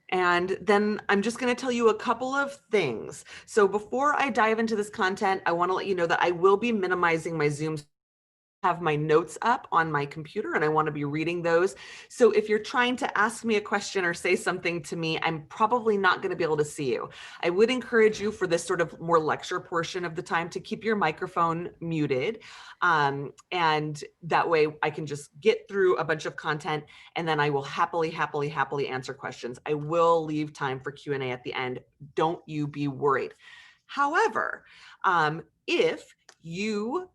And then I'm just going to tell you a couple of things. So before I dive into this content, I want to let you know that I will be minimizing my Zoom, have my notes up on my computer, and I want to be reading those. So if you're trying to ask me a question or say something to me, I'm probably not going to be able to see you. I would encourage you for this sort of more lecture portion of the time to keep your microphone muted. And that way I can just get through a bunch of content, and then I will happily answer questions. I will leave time for Q&A at the end. Don't you be worried. However, if you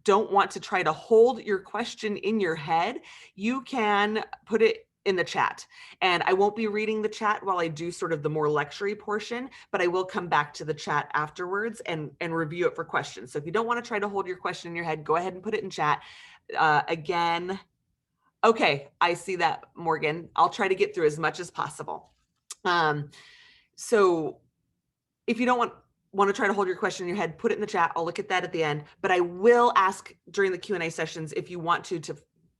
don't want to try to hold your question in your head, you can put it in the chat. And I won't be reading the chat while I do sort of the more lecture-y portion, but I will come back to the chat afterwards and review it for questions. So if you don't want to try to hold your question in your head, go ahead and put it in chat. Again, okay, I see that, Morgan. I'll try to get through as much as possible. So if you don't want to try to hold your question in your head, put it in the chat. I'll look at that at the end, but I will ask during the Q&A sessions if you want to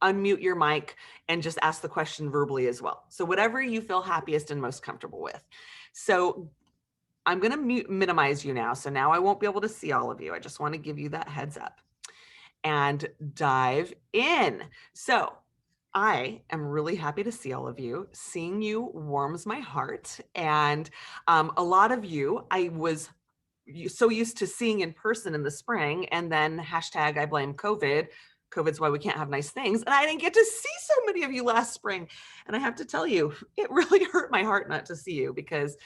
unmute your mic and just ask the question verbally as well. So whatever you feel happiest and most comfortable with. So I'm going to minimize you now. So now I won't be able to see all of you. I just want to give you that heads up and dive in. So I am really happy to see all of you. Seeing you warms my heart. And a lot of you, I was so used to seeing in person in the spring, and then hashtag I blame COVID. COVID's why we can't have nice things. And I didn't get to see so many of you last spring. And I have to tell you, it really hurt my heart not to see you because,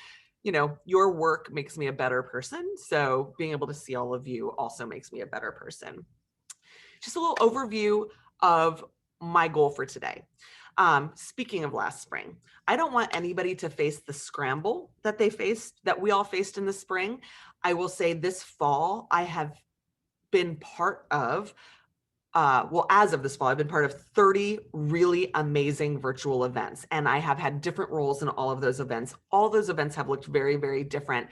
you know, your work makes me a better person. So being able to see all of you also makes me a better person. Just a little overview of my goal for today. Speaking of last spring, I don't want anybody to face the scramble that we all faced in the spring. I will say this fall, I have been part of, as of this fall, I've been part of 30 really amazing virtual events, and I have had different roles in all of those events. All those events have looked very, very different.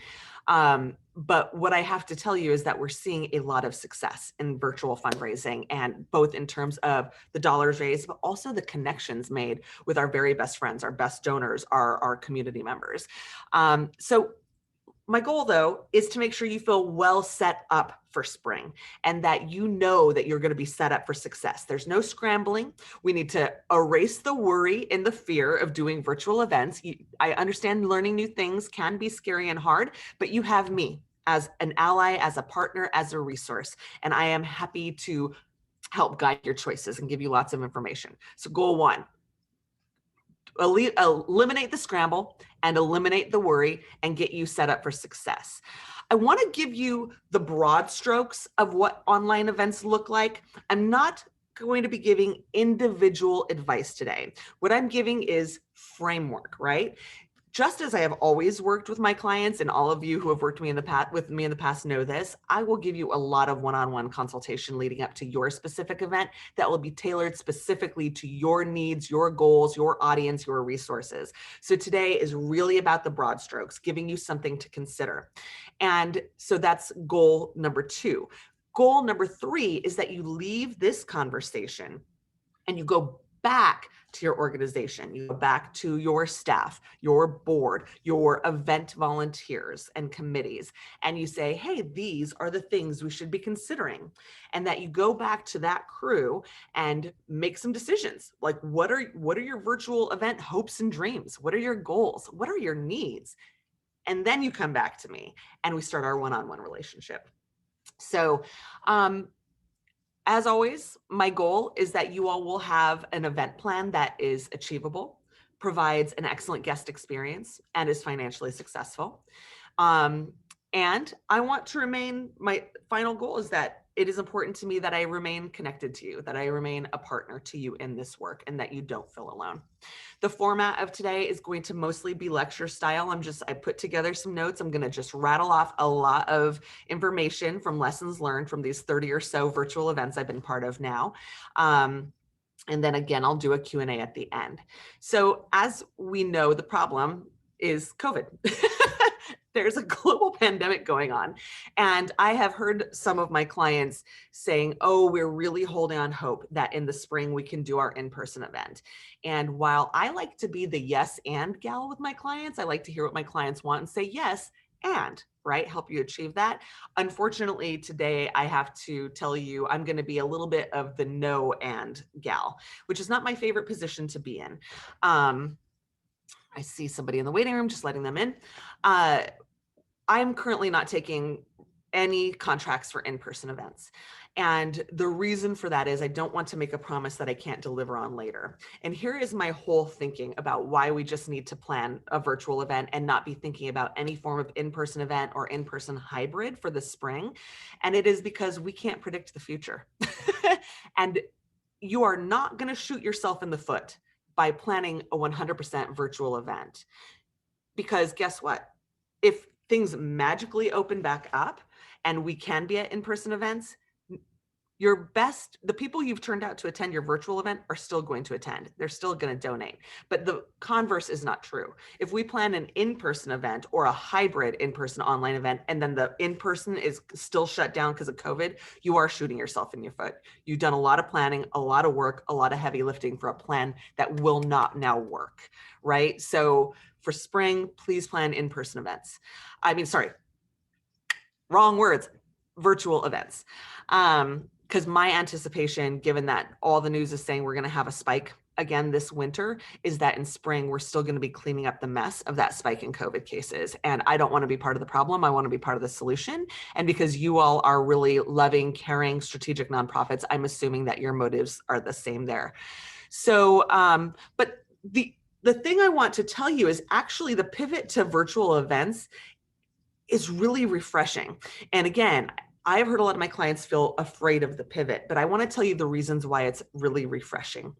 But what I have to tell you is that we're seeing a lot of success in virtual fundraising, and both in terms of the dollars raised, but also the connections made with our very best friends, our best donors, our community members. So my goal, though, is to make sure you feel well set up for spring and that you know that you're going to be set up for success. There's no scrambling. We need to erase the worry and the fear of doing virtual events. I understand learning new things can be scary and hard, but you have me as an ally, as a partner, as a resource, and I am happy to help guide your choices and give you lots of information. So goal one, eliminate the scramble and eliminate the worry and get you set up for success. I want to give you the broad strokes of what online events look like. I'm not going to be giving individual advice today. What I'm giving is framework, right? Just as I have always worked with my clients, and all of you who have worked with me in the past know this, I will give you a lot of one-on-one consultation leading up to your specific event that will be tailored specifically to your needs, your goals, your audience, your resources. So today is really about the broad strokes, giving you something to consider. And so that's goal number 2. Goal number 3 is that you leave this conversation and you go back to your organization, you go back to your staff, your board, your event volunteers and committees, and you say, hey, these are the things we should be considering. And that you go back to that crew and make some decisions. Like, what are your virtual event hopes and dreams? What are your goals? What are your needs? And then you come back to me and we start our one-on-one relationship. So, as always, my goal is that you all will have an event plan that is achievable, provides an excellent guest experience, and is financially successful. And I want to remain, my final goal is that it is important to me that I remain connected to you, that I remain a partner to you in this work, and that you don't feel alone. The format of today is going to mostly be lecture style. I put together some notes. I'm going to just rattle off a lot of information from lessons learned from these 30 or so virtual events I've been part of now. And then again, I'll do a Q&A at the end. So as we know, the problem is COVID. there's a global pandemic going on. And I have heard some of my clients saying, oh, we're really holding on hope that in the spring we can do our in-person event. And while I like to be the yes and gal with my clients, I like to hear what my clients want and say yes and, right, help you achieve that. Unfortunately, today I have to tell you I'm going to be a little bit of the no and gal, which is not my favorite position to be in. I see somebody in the waiting room, just letting them in. I'm currently not taking any contracts for in-person events. And the reason for that is I don't want to make a promise that I can't deliver on later. And here is my whole thinking about why we just need to plan a virtual event and not be thinking about any form of in-person event or in-person hybrid for the spring. And it is because we can't predict the future. And you are not going to shoot yourself in the foot by planning a 100% virtual event. Because guess what? If things magically open back up and we can be at in-person events, the people you've turned out to attend your virtual event are still going to attend. They're still going to donate. But the converse is not true. If we plan an in-person event or a hybrid in-person online event, and then the in-person is still shut down because of COVID, you are shooting yourself in your foot. You've done a lot of planning, a lot of work, a lot of heavy lifting for a plan that will not now work, right? So for spring, please plan in-person events. Wrong words, virtual events. Because my anticipation, given that all the news is saying we're going to have a spike again this winter, is that in spring, we're still going to be cleaning up the mess of that spike in COVID cases. And I don't want to be part of the problem. I want to be part of the solution. And because you all are really loving, caring, strategic nonprofits, I'm assuming that your motives are the same there. So, but the thing I want to tell you is actually the pivot to virtual events is really refreshing. And again, I've heard a lot of my clients feel afraid of the pivot, but I want to tell you the reasons why it's really refreshing.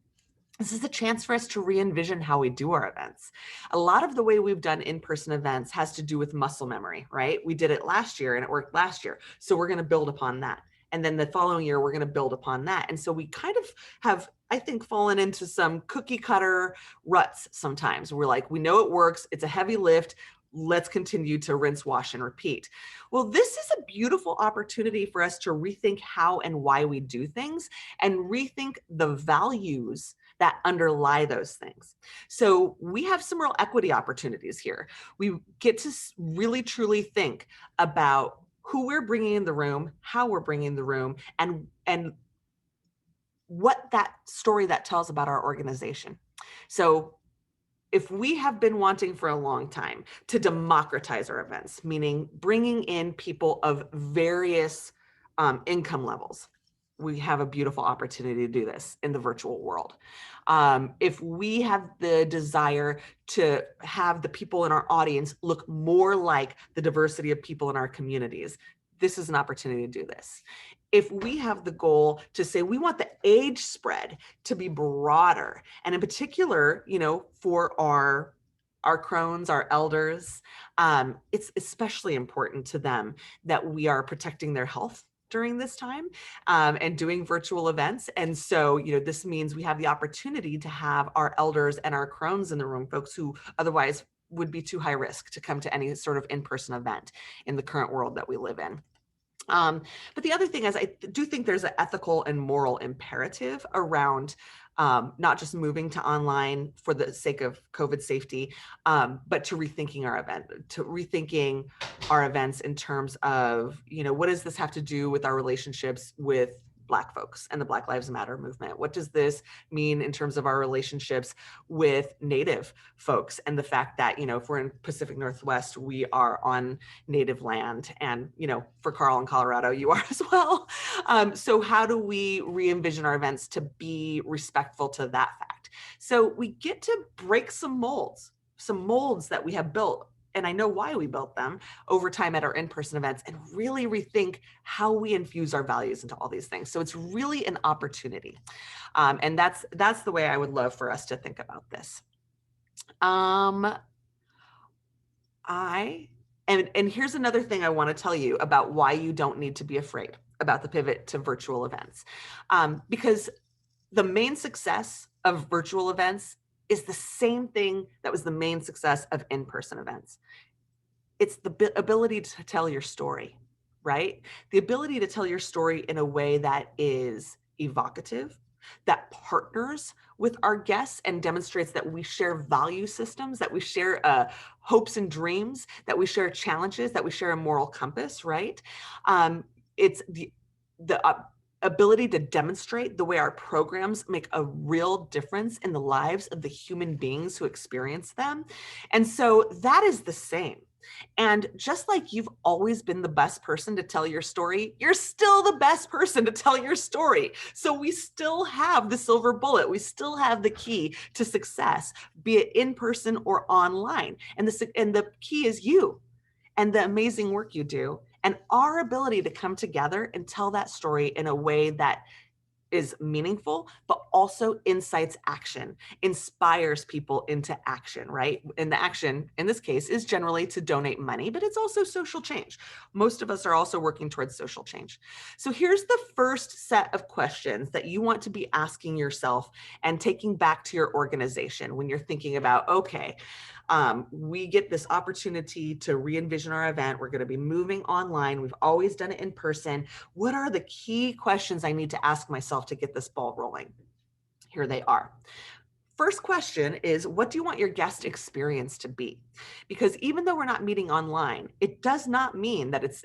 This is a chance for us to re-envision how we do our events. A lot of the way we've done in-person events has to do with muscle memory, right? We did it last year and it worked last year. So we're going to build upon that. And then the following year, we're going to build upon that. And so we kind of have, I think, fallen into some cookie cutter ruts sometimes. We're like, we know it works. It's a heavy lift. Let's continue to rinse, wash, and repeat. Well, this is a beautiful opportunity for us to rethink how and why we do things and rethink the values that underlie those things. So we have some real equity opportunities here. We get to really truly think about who we're bringing in the room, how we're bringing in the room, and what that story that tells about our organization. So if we have been wanting for a long time to democratize our events, meaning bringing in people of various income levels, we have a beautiful opportunity to do this in the virtual world. If we have the desire to have the people in our audience look more like the diversity of people in our communities, this is an opportunity to do this. If we have the goal to say we want the age spread to be broader, and in particular, for our crones, our elders, it's especially important to them that we are protecting their health during this time and doing virtual events. And so, this means we have the opportunity to have our elders and our crones in the room, folks who otherwise would be too high risk to come to any sort of in-person event in the current world that we live in. But the other thing is, I do think there's an ethical and moral imperative around not just moving to online for the sake of COVID safety, but to rethinking our events in terms of, what does this have to do with our relationships with Black folks and the Black Lives Matter movement? What does this mean in terms of our relationships with Native folks and the fact that, if we're in Pacific Northwest, we are on Native land, and, for Carl in Colorado, you are as well. So how do we re-envision our events to be respectful to that fact? So we get to break some molds that we have built, and I know why we built them over time at our in-person events, and really rethink how we infuse our values into all these things. So it's really an opportunity. And that's the way I would love for us to think about this. And here's another thing I want to tell you about why you don't need to be afraid about the pivot to virtual events. Because the main success of virtual events is the same thing that was the main success of in-person events. it's the ability to tell your story, right? The ability to tell your story in a way that is evocative, that partners with our guests and demonstrates that we share value systems, that we share hopes and dreams, that we share challenges, that we share a moral compass, right? It's the ability to demonstrate the way our programs make a real difference in the lives of the human beings who experience them. And so that is the same. And just like you've always been the best person to tell your story, you're still the best person to tell your story. So we still have the silver bullet. We still have the key to success, be it in person or online. And the key is you and the amazing work you do and our ability to come together and tell that story in a way that is meaningful, but also incites action, inspires people into action, right? And the action in this case is generally to donate money, but it's also social change. Most of us are also working towards social change. So here's the first set of questions that you want to be asking yourself and taking back to your organization when you're thinking about, okay, we get this opportunity to re-envision our event. We're going to be moving online. We've always done it in person. What are the key questions I need to ask myself to get this ball rolling? Here they are. First question is, what do you want your guest experience to be? Because even though we're not meeting online, it does not mean that it's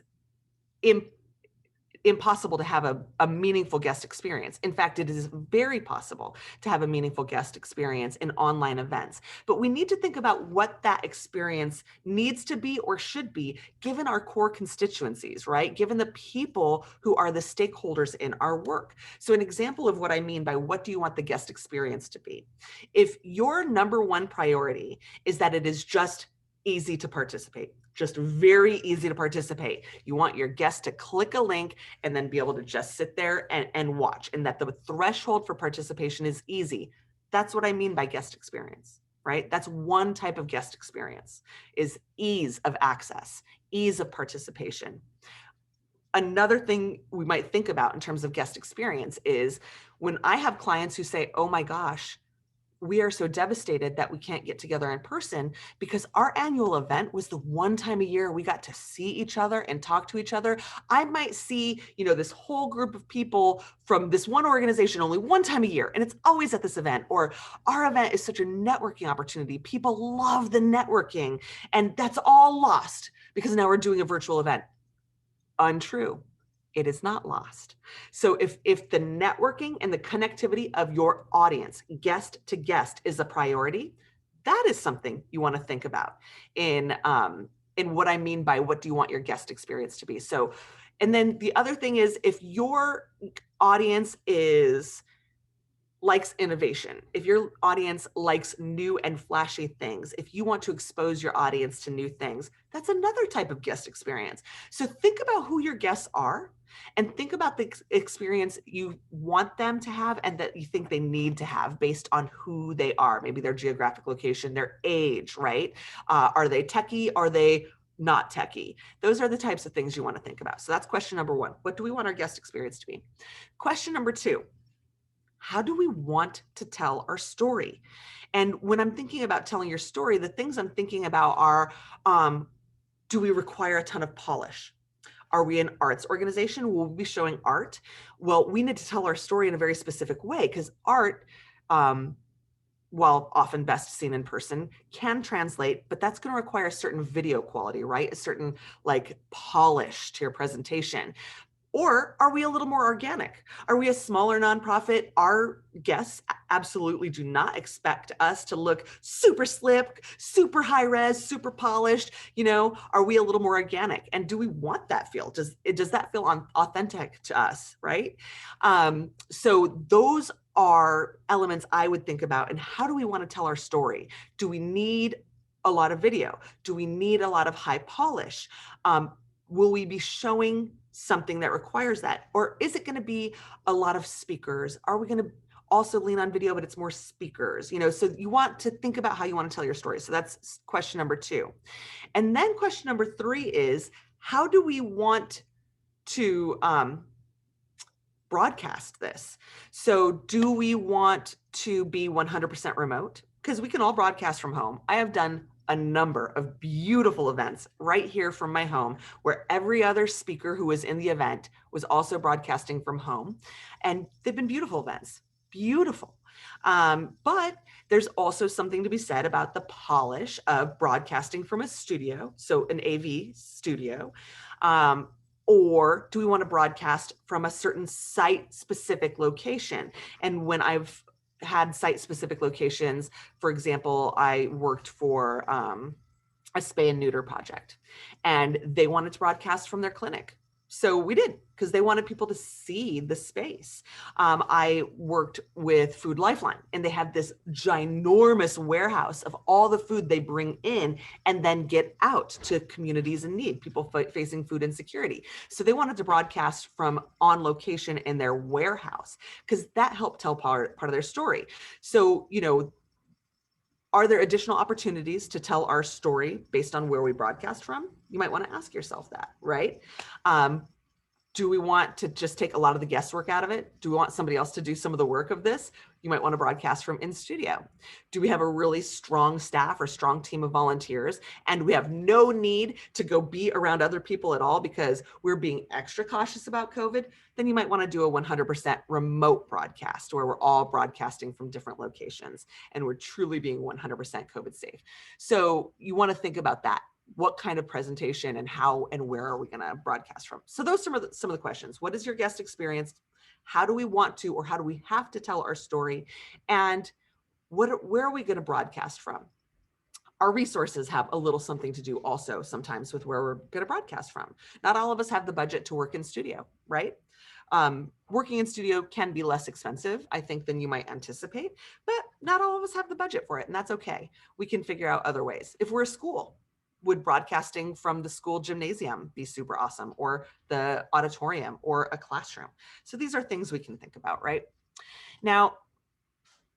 impossible to have a meaningful guest experience. In fact, it is very possible to have a meaningful guest experience in online events. But we need to think about what that experience needs to be or should be given our core constituencies, right? Given the people who are the stakeholders in our work. So an example of what I mean by what do you want the guest experience to be? If your number one priority is that it is just easy to participate, just very easy to participate. You want your guest to click a link and then be able to just sit there and watch, and that the threshold for participation is easy. That's what I mean by guest experience, right? That's one type of guest experience, is ease of access, ease of participation. Another thing we might think about in terms of guest experience is when I have clients who say, oh my gosh, we are so devastated that we can't get together in person because our annual event was the one time a year we got to see each other and talk to each other. I might see, this whole group of people from this one organization only one time a year, and it's always at this event. Or our event is such a networking opportunity. People love the networking, and that's all lost because now we're doing a virtual event. Untrue. It is not lost. So if the networking and the connectivity of your audience, guest to guest, is a priority, that is something you want to think about in what I mean by what do you want your guest experience to be. So, and then the other thing is, if your audience likes innovation, if your audience likes new and flashy things, if you want to expose your audience to new things, that's another type of guest experience. So think about who your guests are and think about the experience you want them to have and that you think they need to have based on who they are, maybe their geographic location, their age, right? Are they techie? Are they not techie? Those are the types of things you want to think about. So that's question number one. What do we want our guest experience to be? Question number two, how do we want to tell our story? And when I'm thinking about telling your story, the things I'm thinking about are, do we require a ton of polish? Are we an arts organization? Will we be showing art? Well, we need to tell our story in a very specific way because art, while often best seen in person, can translate, but that's going to require a certain video quality, right? A certain polish to your presentation. Or are we a little more organic? Are we a smaller nonprofit? Our guests absolutely do not expect us to look super slick, super high res, super polished. Are we a little more organic? And do we want that feel? Does that feel authentic to us, right? So those are elements I would think about. And how do we want to tell our story? Do we need a lot of video? Do we need a lot of high polish? Will we be showing something that requires that? Or is it going to be a lot of speakers? Are we going to also lean on video, but it's more speakers? So you want to think about how you want to tell your story. So that's question number two. And then question number three is, how do we want to broadcast this? So do we want to be 100% remote? Because we can all broadcast from home. I have done a number of beautiful events right here from my home, where every other speaker who was in the event was also broadcasting from home. And they've been beautiful events, beautiful. But there's also something to be said about the polish of broadcasting from a studio, so an AV studio. Or do we want to broadcast from a certain site-specific location? And when I've had site-specific locations, for example, I worked for a spay and neuter project, and they wanted to broadcast from their clinic. So we did, because they wanted people to see the space. I worked with Food Lifeline, and they have this ginormous warehouse of all the food they bring in and then get out to communities in need, people facing food insecurity. So they wanted to broadcast from on location in their warehouse, because that helped tell part of their story. So, you know, are there additional opportunities to tell our story based on where we broadcast from? You might want to ask yourself that, right? Do we want to just take a lot of the guesswork out of it? Do we want somebody else to do some of the work of this? You might want to broadcast from in studio. Do we have a really strong staff or strong team of volunteers, and we have no need to go be around other people at all because we're being extra cautious about COVID? Then you might want to do a 100% remote broadcast where we're all broadcasting from different locations and we're truly being 100% COVID safe. So you want to think about that. What kind of presentation and how and where are we going to broadcast from? So those are some of the questions. What is your guest experience? How do we want to, or how do we have to tell our story? And where are we going to broadcast from? Our resources have a little something to do also sometimes with where we're going to broadcast from. Not all of us have the budget to work in studio, right? Working in studio can be less expensive, I think, than you might anticipate, but not all of us have the budget for it, and that's okay. We can figure out other ways. If we're a school, would broadcasting from the school gymnasium be super awesome, or the auditorium, or a classroom? So these are things we can think about, right? Now,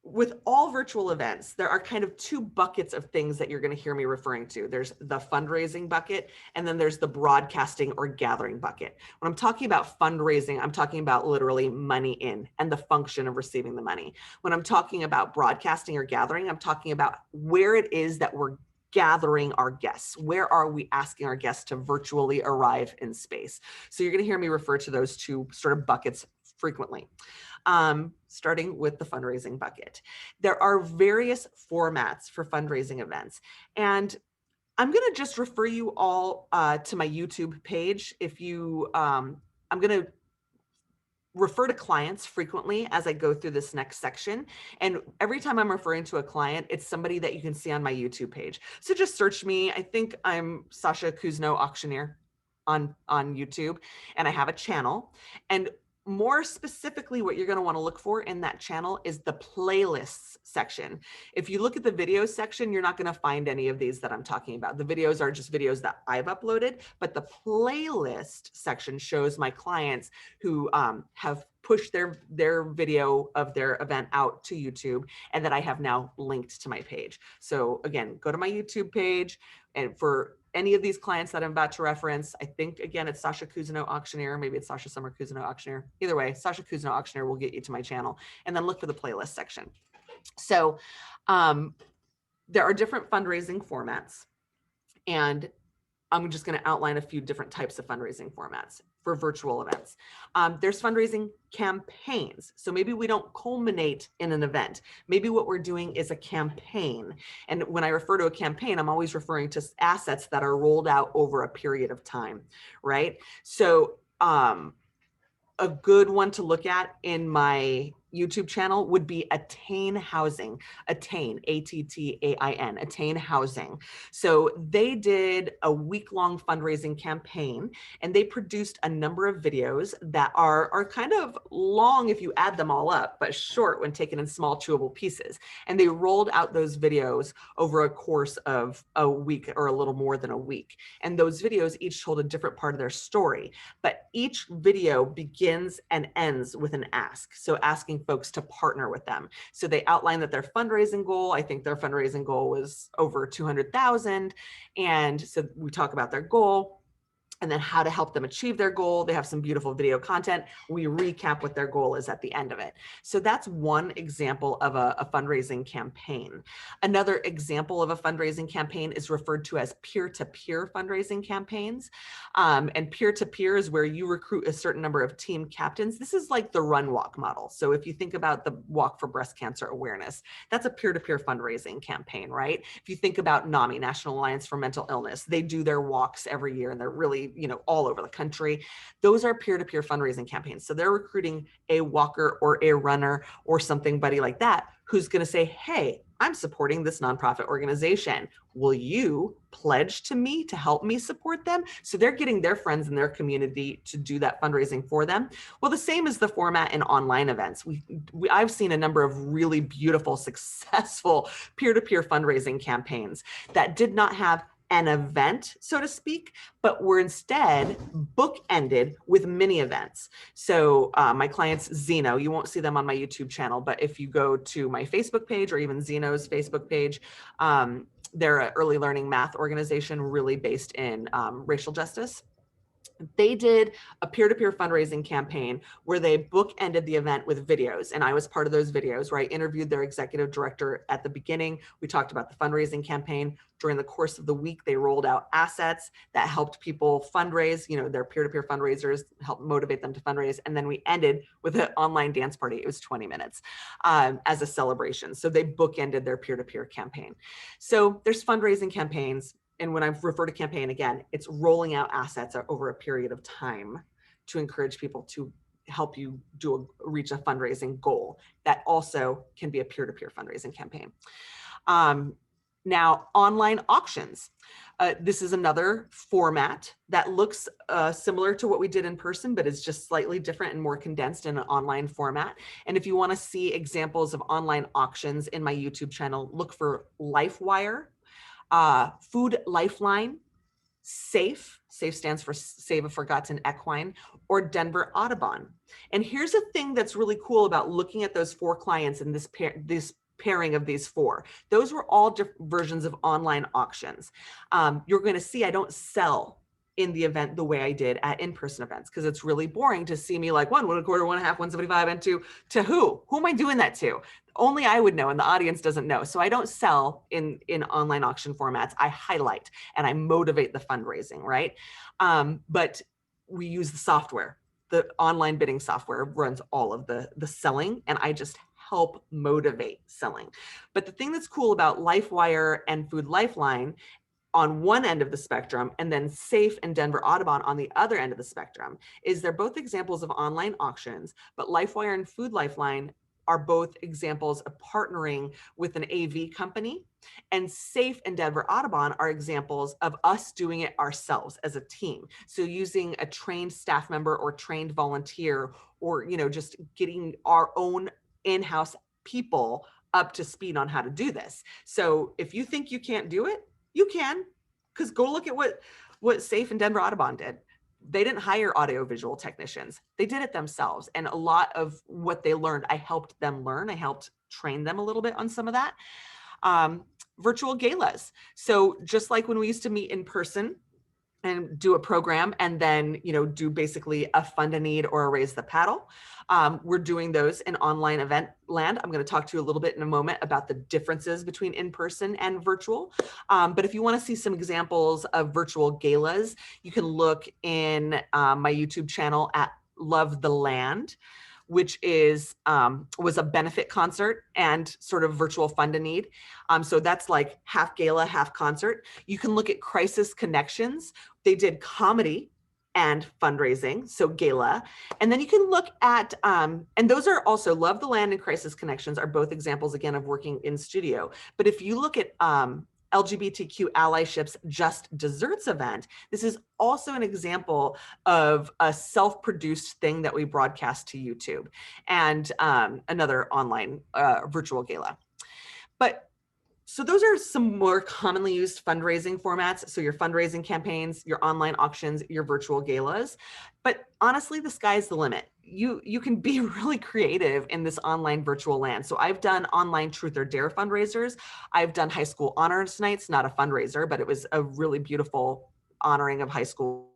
with all virtual events, there are kind of two buckets of things that you're going to hear me referring to. There's the fundraising bucket, and then there's the broadcasting or gathering bucket. When I'm talking about fundraising, I'm talking about literally money in and the function of receiving the money. When I'm talking about broadcasting or gathering, I'm talking about where it is that we're gathering our guests. Where are we asking our guests to virtually arrive in space? So you're going to hear me refer to those two sort of buckets frequently. Starting with the fundraising bucket. There are various formats for fundraising events, and I'm going to just refer you all to my YouTube page. If you, I'm going to refer to clients frequently as I go through this next section. And every time I'm referring to a client, it's somebody that you can see on my YouTube page. So just search me. I think I'm Sasha Kuzno Auctioneer on YouTube, and I have a channel. And more specifically, what you're going to want to look for in that channel is the playlists section. If you look at the videos section, you're not going to find any of these that I'm talking about. The videos are just videos that I've uploaded, but the playlist section shows my clients who have pushed their video of their event out to YouTube, and that I have now linked to my page. So again, go to my YouTube page, and for any of these clients that I'm about to reference, I think, again, it's Sasha Kuzno Auctioneer. Maybe it's Sasha Summer Kuzno Auctioneer. Either way, Sasha Kuzno Auctioneer will get you to my channel. And then look for the playlist section. So there are different fundraising formats. And I'm just going to outline a few different types of fundraising formats for virtual events. There's fundraising campaigns. So maybe we don't culminate in an event. Maybe what we're doing is a campaign. And when I refer to a campaign, I'm always referring to assets that are rolled out over a period of time, right? So a good one to look at in my YouTube channel would be Attain Housing. Attain, A-T-T-A-I-N, Attain Housing. So they did a week-long fundraising campaign, and they produced a number of videos that are kind of long if you add them all up, but short when taken in small chewable pieces. And they rolled out those videos over a course of a week or a little more than a week. And those videos each told a different part of their story, but each video begins and ends with an ask. So asking folks to partner with them. So they outline that their fundraising goal, I think their fundraising goal was over 200,000. And so we talk about their goal. and then how to help them achieve their goal. They have some beautiful video content. We recap what their goal is at the end of it. So that's one example of a fundraising campaign. Another example of a fundraising campaign is referred to as peer-to-peer fundraising campaigns. And peer-to-peer is where you recruit a certain number of team captains. This is like the run walk model. So if you think about the Walk for Breast Cancer Awareness, that's a peer-to-peer fundraising campaign, right? If you think about NAMI, National Alliance for Mental Illness, they do their walks every year and they're really, all over the country. Those are peer-to-peer fundraising campaigns. So they're recruiting a walker or a runner or somebody like that who's going to say, hey, I'm supporting this nonprofit organization. Will you pledge to me to help me support them? So they're getting their friends in their community to do that fundraising for them. Well, the same is the format in online events. I've seen a number of really beautiful, successful peer-to-peer fundraising campaigns that did not have an event, so to speak, but were instead bookended with mini events. So my clients, Zeno, you won't see them on my YouTube channel, but if you go to my Facebook page or even Zeno's Facebook page, they're an early learning math organization really based in racial justice. They did a peer-to-peer fundraising campaign where they bookended the event with videos. And I was part of those videos where I interviewed their executive director at the beginning. We talked about the fundraising campaign. During the course of the week, they rolled out assets that helped people fundraise, their peer-to-peer fundraisers, helped motivate them to fundraise. And then we ended with an online dance party. It was 20 minutes as a celebration. So they bookended their peer-to-peer campaign. So there's fundraising campaigns. And when I refer to campaign, again, it's rolling out assets over a period of time to encourage people to help you reach a fundraising goal. That also can be a peer-to-peer fundraising campaign. Now, online auctions. This is another format that looks similar to what we did in person, but it's just slightly different and more condensed in an online format. And if you want to see examples of online auctions in my YouTube channel, look for LifeWire, Food Lifeline, SAFE stands for Save a Forgotten Equine, or Denver Audubon. And here's a thing that's really cool about looking at those 4 clients in this pairing of these 4. Those were all different versions of online auctions. You're going to see I don't sell in the event the way I did at in-person events, because it's really boring to see me like 1, 1 1/4, 1 1/2, 175, and to who am I doing that to? Only I would know, and the audience doesn't know. So I don't sell in online auction formats. I highlight and I motivate the fundraising, right? But we use the software. The online bidding software runs all of the selling, and I just help motivate selling. But the thing that's cool about LifeWire and Food Lifeline on one end of the spectrum, and then SAFE and Denver Audubon on the other end of the spectrum, is they're both examples of online auctions, but LifeWire and Food Lifeline are both examples of partnering with an AV company, and SAFE and Denver Audubon are examples of us doing it ourselves as a team. So using a trained staff member or trained volunteer, or just getting our own in-house people up to speed on how to do this. So if you think you can't do it, you can, because go look at what SAFE and Denver Audubon did. They didn't hire audiovisual technicians. They did it themselves. And a lot of what they learned, I helped them learn. I helped train them a little bit on some of that. Virtual galas. So just like when we used to meet in person and do a program and then, do basically a fund a need or a raise the paddle. We're doing those in online event land. I'm going to talk to you a little bit in a moment about the differences between in-person and virtual. But if you want to see some examples of virtual galas, you can look in my YouTube channel at Love the Land, which was a benefit concert and sort of virtual fund a need. So that's like half gala, half concert. You can look at Crisis Connections. They did comedy and fundraising, so gala. And then you can look at, and those are also Love the Land and Crisis Connections are both examples, again, of working in studio. But if you look at LGBTQ Allyship's Just Desserts event, this is also an example of a self-produced thing that we broadcast to YouTube and another online virtual gala. But so those are some more commonly used fundraising formats. So your fundraising campaigns, your online auctions, your virtual galas. But honestly, the sky's the limit. You can be really creative in this online virtual land. So I've done online Truth or Dare fundraisers. I've done high school honors nights, not a fundraiser, but it was a really beautiful honoring of high school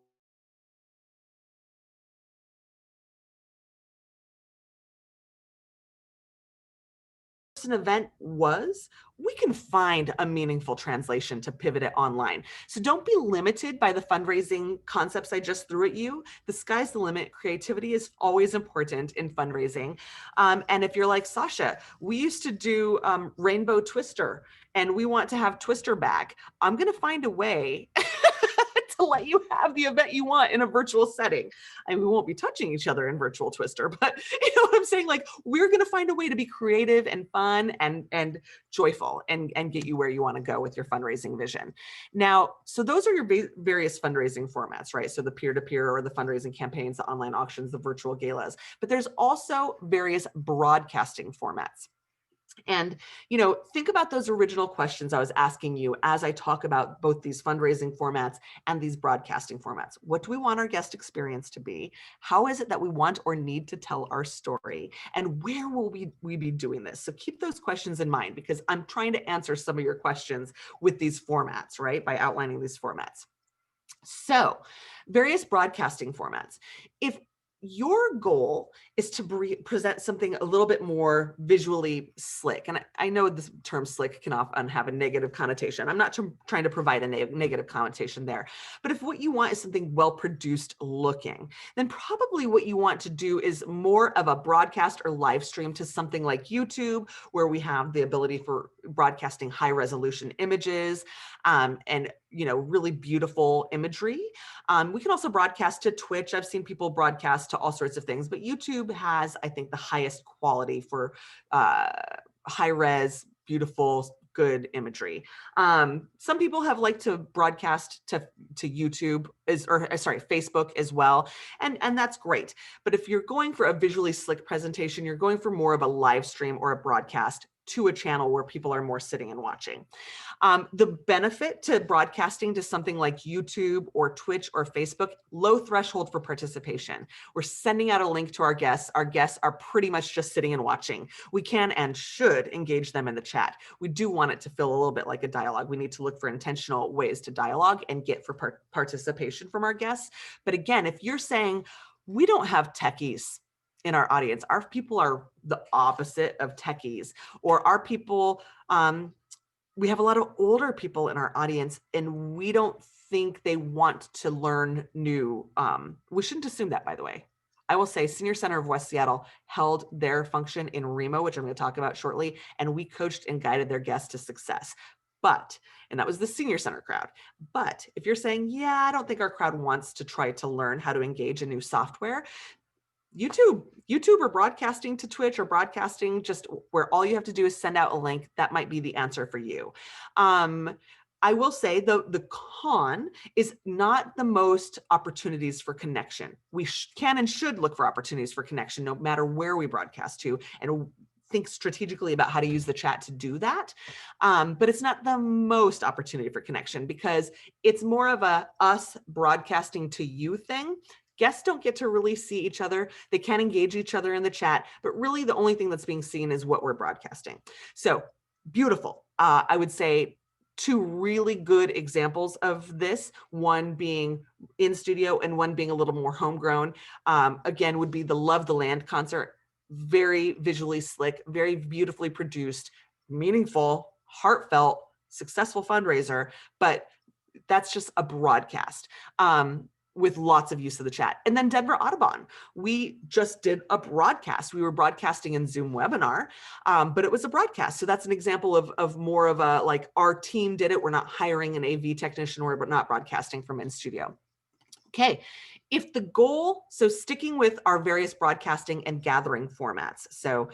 in-person event was, we can find a meaningful translation to pivot it online. So don't be limited by the fundraising concepts I just threw at you. The sky's the limit. Creativity is always important in fundraising. And if you're like Sasha, we used to do Rainbow Twister, and we want to have Twister back. I'm going to find a way to let you have the event you want in a virtual setting. I mean, we won't be touching each other in virtual Twister, but you know what I'm saying? Like, we're going to find a way to be creative and fun and joyful and get you where you want to go with your fundraising vision. Now, so those are your various fundraising formats, right? So the peer-to-peer or the fundraising campaigns, the online auctions, the virtual galas, but there's also various broadcasting formats. And, you know, think about those original questions I was asking you as I talk about both these fundraising formats and these broadcasting formats. What do we want our guest experience to be? How is it that we want or need to tell our story? And where will we be doing this? So keep those questions in mind, because I'm trying to answer some of your questions with these formats, right? By outlining these formats. So various broadcasting formats. If your goal is to present something a little bit more visually slick, and I know the term slick can often have a negative connotation. I'm not trying to provide a negative connotation there, but if what you want is something well produced looking, then probably what you want to do is more of a broadcast or live stream to something like YouTube, where we have the ability for broadcasting high resolution images and, you know, really beautiful imagery. We can also broadcast to Twitch. I've seen people broadcast to all sorts of things, but YouTube has, I think, the highest quality for high res, beautiful, good imagery. Some people have liked to broadcast to YouTube Facebook as well. And that's great. But if you're going for a visually slick presentation, you're going for more of a live stream or a broadcast to a channel where people are more sitting and watching. The benefit to broadcasting to something like YouTube or Twitch or Facebook, low threshold for participation. We're sending out a link to our guests. Our guests are pretty much just sitting and watching. We can and should engage them in the chat. We do want it to feel a little bit like a dialogue. We need to look for intentional ways to dialogue and get for participation from our guests. But again, if you're saying, we don't have techies in our audience, our people are the opposite of techies, or our people, we have a lot of older people in our audience and we don't think they want to learn new. We shouldn't assume that, by the way. I will say Senior Center of West Seattle held their function in Remo, which I'm going to talk about shortly, and we coached and guided their guests to success. And that was the Senior Center crowd. But if you're saying, yeah, I don't think our crowd wants to try to learn how to engage in new software, YouTube or broadcasting to Twitch or broadcasting just where all you have to do is send out a link, that might be the answer for you. I will say the con is not the most opportunities for connection. We can and should look for opportunities for connection no matter where we broadcast to, and think strategically about how to use the chat to do that. But it's not the most opportunity for connection, because it's more of a us broadcasting to you thing. Guests don't get to really see each other. They can engage each other in the chat, but really the only thing that's being seen is what we're broadcasting. So beautiful. I would say two really good examples of this, one being in studio and one being a little more homegrown, again, would be the Love the Land concert. Very visually slick, very beautifully produced, meaningful, heartfelt, successful fundraiser, but that's just a broadcast. With lots of use of the chat. And then Denver Audubon, we just did a broadcast. We were broadcasting in Zoom webinar, but it was a broadcast. So that's an example of more of a, like, our team did it. We're not hiring an AV technician, or we're not broadcasting from in studio. Okay, if the goal, so sticking with our various broadcasting and gathering formats. So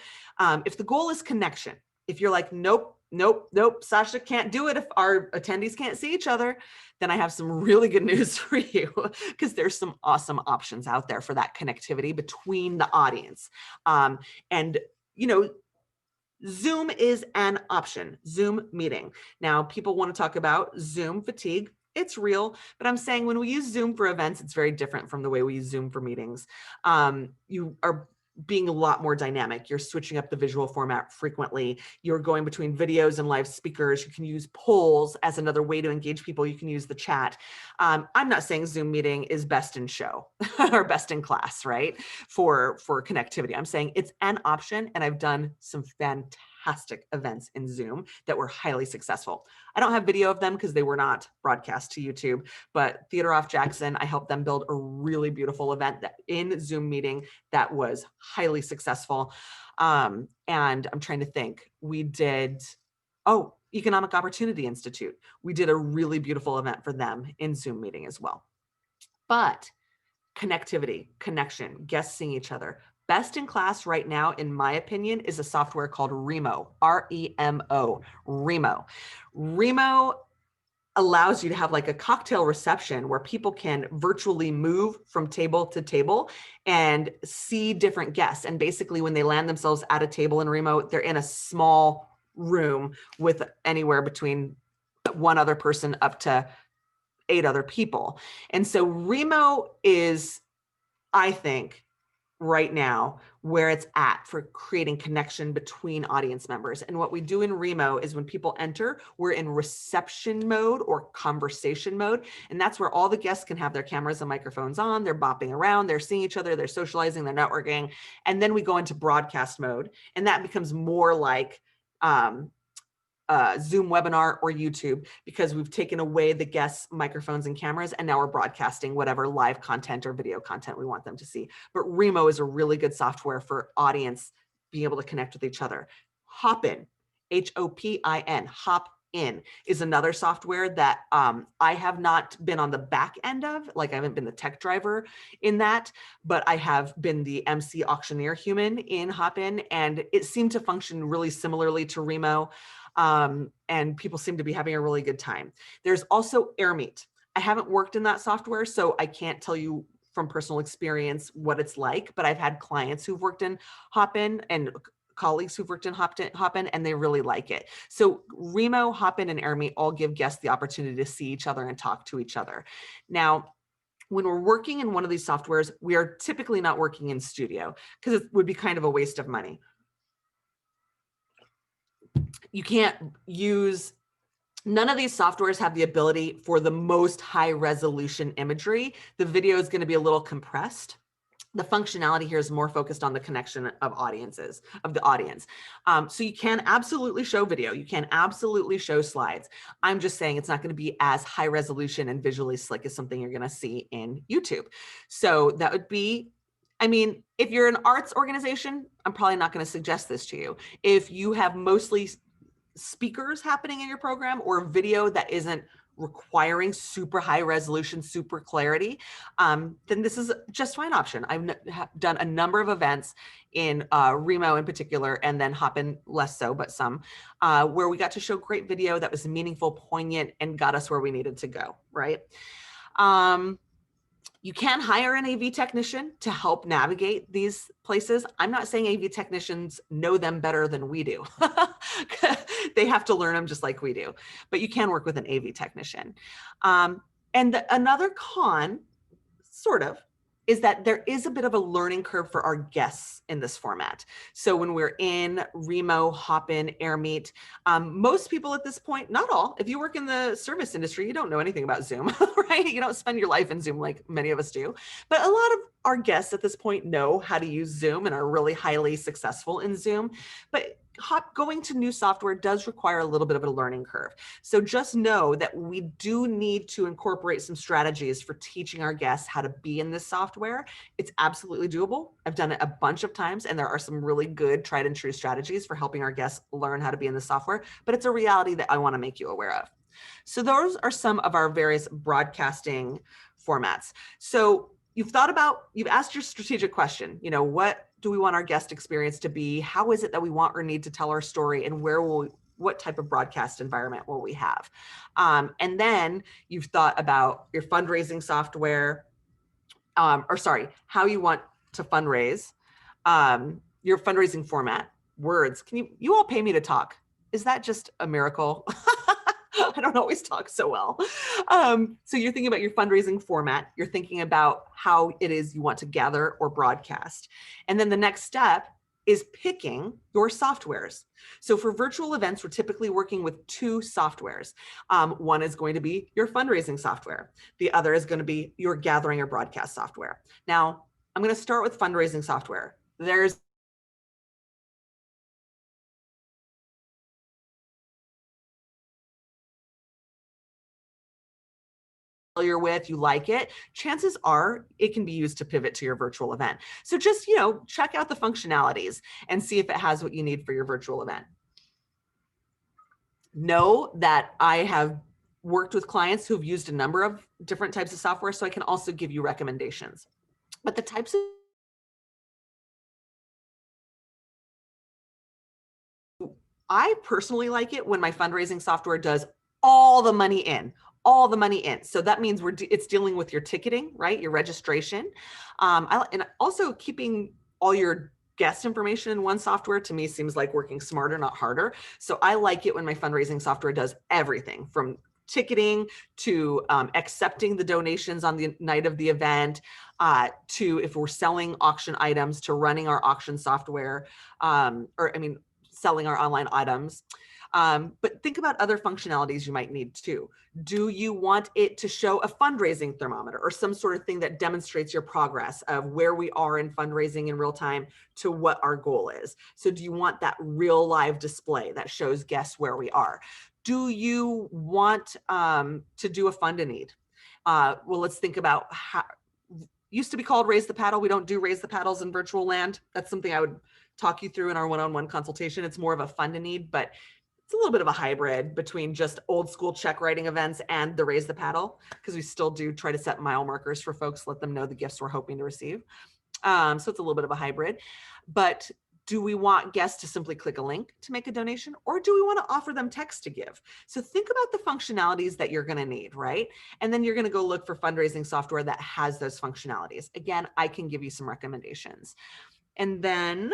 if the goal is connection, if you're like, nope, Sasha can't do it if our attendees can't see each other, then I have some really good news for you, because there's some awesome options out there for that connectivity between the audience. And, you know, Zoom is an option, Zoom meeting. Now, people want to talk about Zoom fatigue. It's real, but I'm saying when we use Zoom for events, it's very different from the way we use Zoom for meetings. You are being a lot more dynamic. You're switching up the visual format frequently. You're going between videos and live speakers. You can use polls as another way to engage people. You can use the chat. I'm not saying Zoom meeting is best in show or best in class, right? For connectivity. I'm saying it's an option, and I've done some fantastic fantastic events in Zoom that were highly successful. I don't have video of them because they were not broadcast to YouTube, but Theater Off Jackson, I helped them build a really beautiful event that in Zoom meeting that was highly successful. And I'm trying to think, we did, Economic Opportunity Institute. We did a really beautiful event for them in Zoom meeting as well. But connectivity, connection, guests seeing each other. Best in class right now, in my opinion, is a software called Remo, R-E-M-O, Remo. Remo allows you to have like a cocktail reception where people can virtually move from table to table and see different guests. And basically when they land themselves at a table in Remo, they're in a small room with anywhere between one other person up to 8 other people. And so Remo is, I think, right now where it's at for creating connection between audience members. And what we do in Remo is when people enter, we're in reception mode or conversation mode. And that's where all the guests can have their cameras and microphones on, they're bopping around, they're seeing each other, they're socializing, they're networking. And then we go into broadcast mode. And that becomes more like Zoom webinar or YouTube, because we've taken away the guests' microphones and cameras, and now we're broadcasting whatever live content or video content we want them to see. But Remo is a really good software for audience being able to connect with each other. Hopin, Hopin, Hopin is another software that I have not been on the back end of, like I haven't been the tech driver in that, but I have been the MC auctioneer human in Hopin, and it seemed to function really similarly to Remo. And people seem to be having a really good time. There's also AirMeet. I haven't worked in that software, so I can't tell you from personal experience what it's like, but I've had clients who've worked in Hopin and colleagues who've worked in Hopin, and they really like it. So Remo, Hopin, and AirMeet all give guests the opportunity to see each other and talk to each other. Now, when we're working in one of these softwares, we are typically not working in studio because it would be kind of a waste of money. You can't use, none of these softwares have the ability for the most high resolution imagery. The video is going to be a little compressed. The functionality here is more focused on the connection of audiences, of the audience. So you can absolutely show video. You can absolutely show slides. I'm just saying it's not going to be as high resolution and visually slick as something you're going to see in YouTube. So that would be, I mean, if you're an arts organization, I'm probably not going to suggest this to you. If you have mostly speakers happening in your program or video that isn't requiring super high resolution, super clarity, then this is just fine option. I've done a number of events in Remo in particular, and then Hopin less so, but some, where we got to show great video that was meaningful, poignant, and got us where we needed to go, right? You can hire an AV technician to help navigate these places. I'm not saying AV technicians know them better than we do. They have to learn them just like we do, but you can work with an AV technician. Another con, sort of, is that there is a bit of a learning curve for our guests in this format. So when we're in Remo, Hopin, AirMeet, most people at this point, not all, if you work in the service industry, you don't know anything about Zoom, right? You don't spend your life in Zoom like many of us do. But a lot of our guests at this point know how to use Zoom and are really highly successful in Zoom. But going to new software does require a little bit of a learning curve. So just know that we do need to incorporate some strategies for teaching our guests how to be in this software. It's absolutely doable. I've done it a bunch of times, and there are some really good tried and true strategies for helping our guests learn how to be in the software, but it's a reality that I want to make you aware of. So those are some of our various broadcasting formats. So you've asked your strategic question, what do we want our guest experience to be? How is it that we want or need to tell our story, and what type of broadcast environment will we have? And then you've thought about your fundraising software, how you want to fundraise, your fundraising format, words. Can you all pay me to talk? Is that just a miracle? I don't always talk so well. So you're thinking about your fundraising format. You're thinking about how it is you want to gather or broadcast. And then the next step is picking your softwares. So for virtual events, we're typically working with 2 softwares. One is going to be your fundraising software. The other is going to be your gathering or broadcast software. Now, I'm going to start with fundraising software. There's familiar with, you like it, chances are it can be used to pivot to your virtual event. So just, check out the functionalities and see if it has what you need for your virtual event. Know that I have worked with clients who've used a number of different types of software, so I can also give you recommendations. But the types of I personally like it when my fundraising software does all the money in. So that means it's dealing with your ticketing, right? Your registration. And also keeping all your guest information in one software to me seems like working smarter, not harder. So I like it when my fundraising software does everything from ticketing to accepting the donations on the night of the event, to if we're selling auction items, to running our auction software, selling our online items. But think about other functionalities you might need too. Do you want it to show a fundraising thermometer or some sort of thing that demonstrates your progress of where we are in fundraising in real time to what our goal is? So do you want that real live display that shows guests where we are? Do you want to do a fund a need? Well, let's think about how used to be called Raise the Paddle. We don't do Raise the Paddles in virtual land. That's something I would talk you through in our one-on-one consultation. It's more of a fund a need, but it's a little bit of a hybrid between just old school check writing events and the Raise the Paddle, because we still do try to set mile markers for folks, let them know the gifts we're hoping to receive. So it's a little bit of a hybrid. But do we want guests to simply click a link to make a donation, or do we want to offer them text to give? So think about the functionalities that you're going to need, right? And then you're going to go look for fundraising software that has those functionalities. Again, I can give you some recommendations. And then,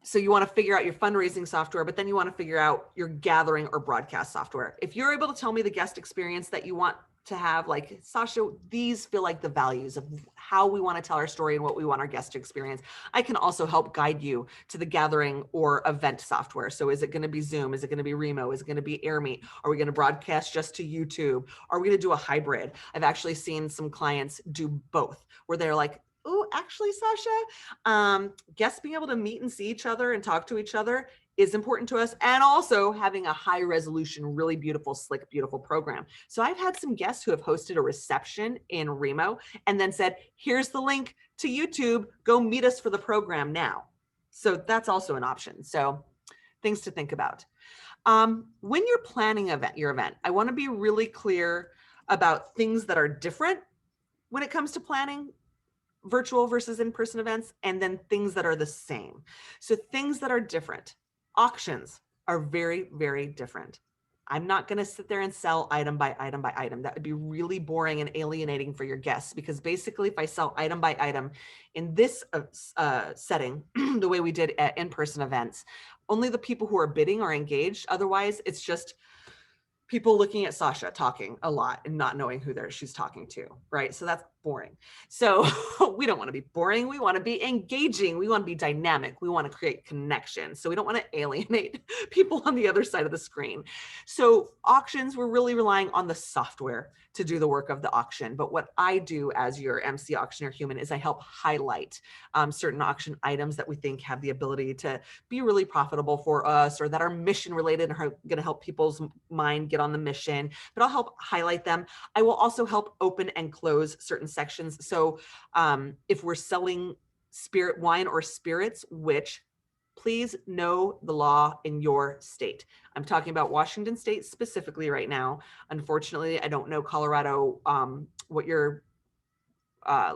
so you want to figure out your fundraising software, but then you want to figure out your gathering or broadcast software. If you're able to tell me the guest experience that you want to have, like, Sasha, these feel like the values of how we want to tell our story and what we want our guests to experience, I can also help guide you to the gathering or event software. So is it going to be Zoom? Is it going to be Remo? Is it going to be AirMeet? Are we going to broadcast just to YouTube? Are we going to do a hybrid? I've actually seen some clients do both, where they're like, oh, actually, Sasha, guests being able to meet and see each other and talk to each other is important to us, and also having a high resolution, really beautiful, slick, beautiful program. So I've had some guests who have hosted a reception in Remo and then said, here's the link to YouTube, go meet us for the program now. So that's also an option. So things to think about. When you're planning your event, I want to be really clear about things that are different when it comes to planning virtual versus in-person events, and then things that are the same. So things that are different. Auctions are very, very different. I'm not going to sit there and sell item by item by item. That would be really boring and alienating for your guests, because basically if I sell item by item in this setting, the way we did at in-person events, only the people who are bidding are engaged. Otherwise, it's just people looking at Sasha talking a lot and not knowing who she's talking to, right? So that's boring. So we don't want to be boring. We want to be engaging. We want to be dynamic. We want to create connection. So we don't want to alienate people on the other side of the screen. So auctions, we're really relying on the software to do the work of the auction. But what I do as your MC auctioneer human is I help highlight certain auction items that we think have the ability to be really profitable for us, or that are mission related and are going to help people's mind get on the mission, but I'll help highlight them. I will also help open and close certain sections. So if we're selling spirit wine or spirits, which, please know the law in your state. I'm talking about Washington State specifically right now. Unfortunately, I don't know Colorado, what your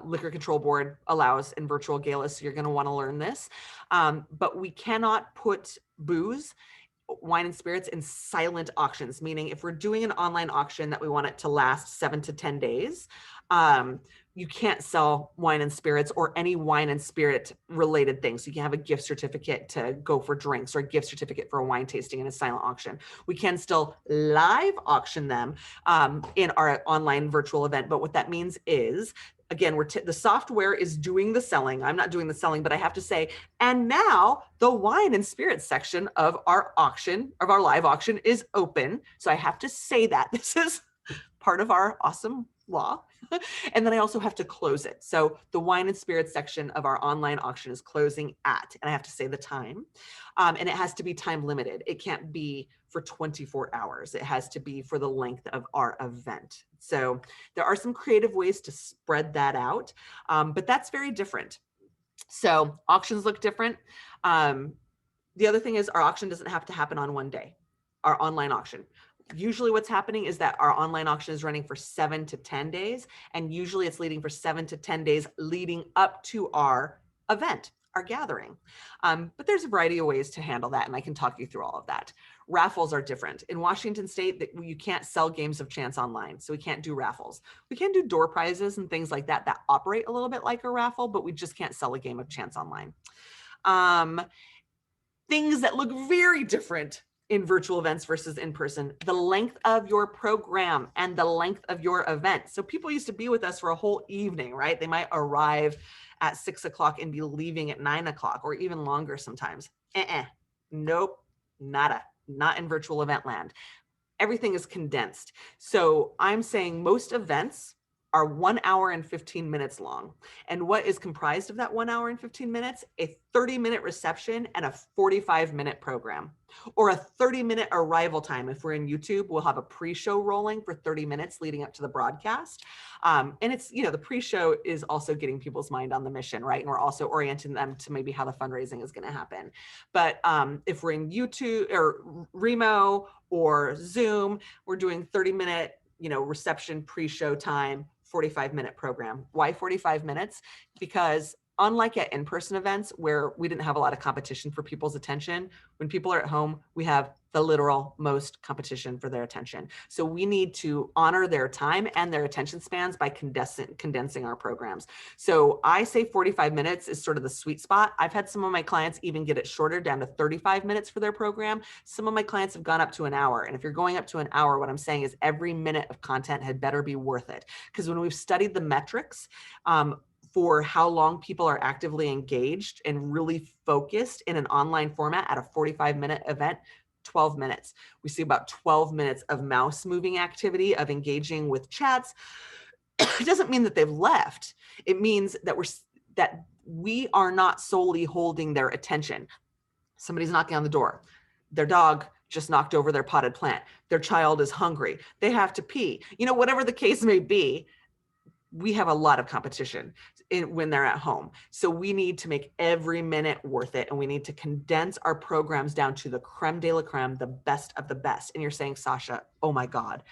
liquor control board allows in virtual galas, so you're going to want to learn this. But we cannot put booze, wine and spirits in silent auctions, meaning if we're doing an online auction that we want it to last 7 to 10 days, you can't sell wine and spirits or any wine and spirit related things. So you can have a gift certificate to go for drinks or a gift certificate for a wine tasting in a silent auction. We can still live auction them in our online virtual event. But what that means is, again, the software is doing the selling. I'm not doing the selling, but I have to say, and now the wine and spirits section of our auction, of our live auction, is open. So I have to say that this is part of our awesome law. And then I also have to close it. So the wine and spirits section of our online auction is closing at, and I have to say the time. And it has to be time limited. It can't be for 24 hours. It has to be for the length of our event. So there are some creative ways to spread that out, but that's very different. So auctions look different. The other thing is our auction doesn't have to happen on one day, our online auction. Usually what's happening is that our online auction is running for 7 to 10 days. And usually it's leading for 7 to 10 days leading up to our event, our gathering. But there's a variety of ways to handle that. And I can talk you through all of that. Raffles are different. In Washington State, you can't sell games of chance online. So we can't do raffles. We can do door prizes and things like that that operate a little bit like a raffle, but we just can't sell a game of chance online. Things that look very different in virtual events versus in person, the length of your program and the length of your event. So people used to be with us for a whole evening, right? They might arrive at 6 o'clock and be leaving at 9 o'clock or even longer sometimes. Nope, nada, not in virtual event land. Everything is condensed. So I'm saying most events are 1 hour and 15 minutes long. And what is comprised of that 1 hour and 15 minutes? A 30-minute reception and a 45-minute program, or a 30-minute arrival time. If we're in YouTube, we'll have a pre-show rolling for 30 minutes leading up to the broadcast. And it's, the pre-show is also getting people's mind on the mission, right? And we're also orienting them to maybe how the fundraising is going to happen. But if we're in YouTube or Remo or Zoom, we're doing 30-minute, reception, pre-show time, 45-minute program. Why 45 minutes? Because unlike at in-person events where we didn't have a lot of competition for people's attention, when people are at home, we have the literal most competition for their attention. So we need to honor their time and their attention spans by condensing our programs. So I say 45 minutes is sort of the sweet spot. I've had some of my clients even get it shorter down to 35 minutes for their program. Some of my clients have gone up to an hour. And if you're going up to an hour, what I'm saying is every minute of content had better be worth it. Because when we've studied the metrics, for how long people are actively engaged and really focused in an online format at a 45-minute event, 12 minutes. We see about 12 minutes of mouse moving activity, of engaging with chats. It doesn't mean that they've left. It means that we are not solely holding their attention. Somebody's knocking on the door. Their dog just knocked over their potted plant. Their child is hungry. They have to pee. Whatever the case may be, we have a lot of competition when they're at home. So we need to make every minute worth it. And we need to condense our programs down to the creme de la creme, the best of the best. And you're saying, Sasha, oh my God,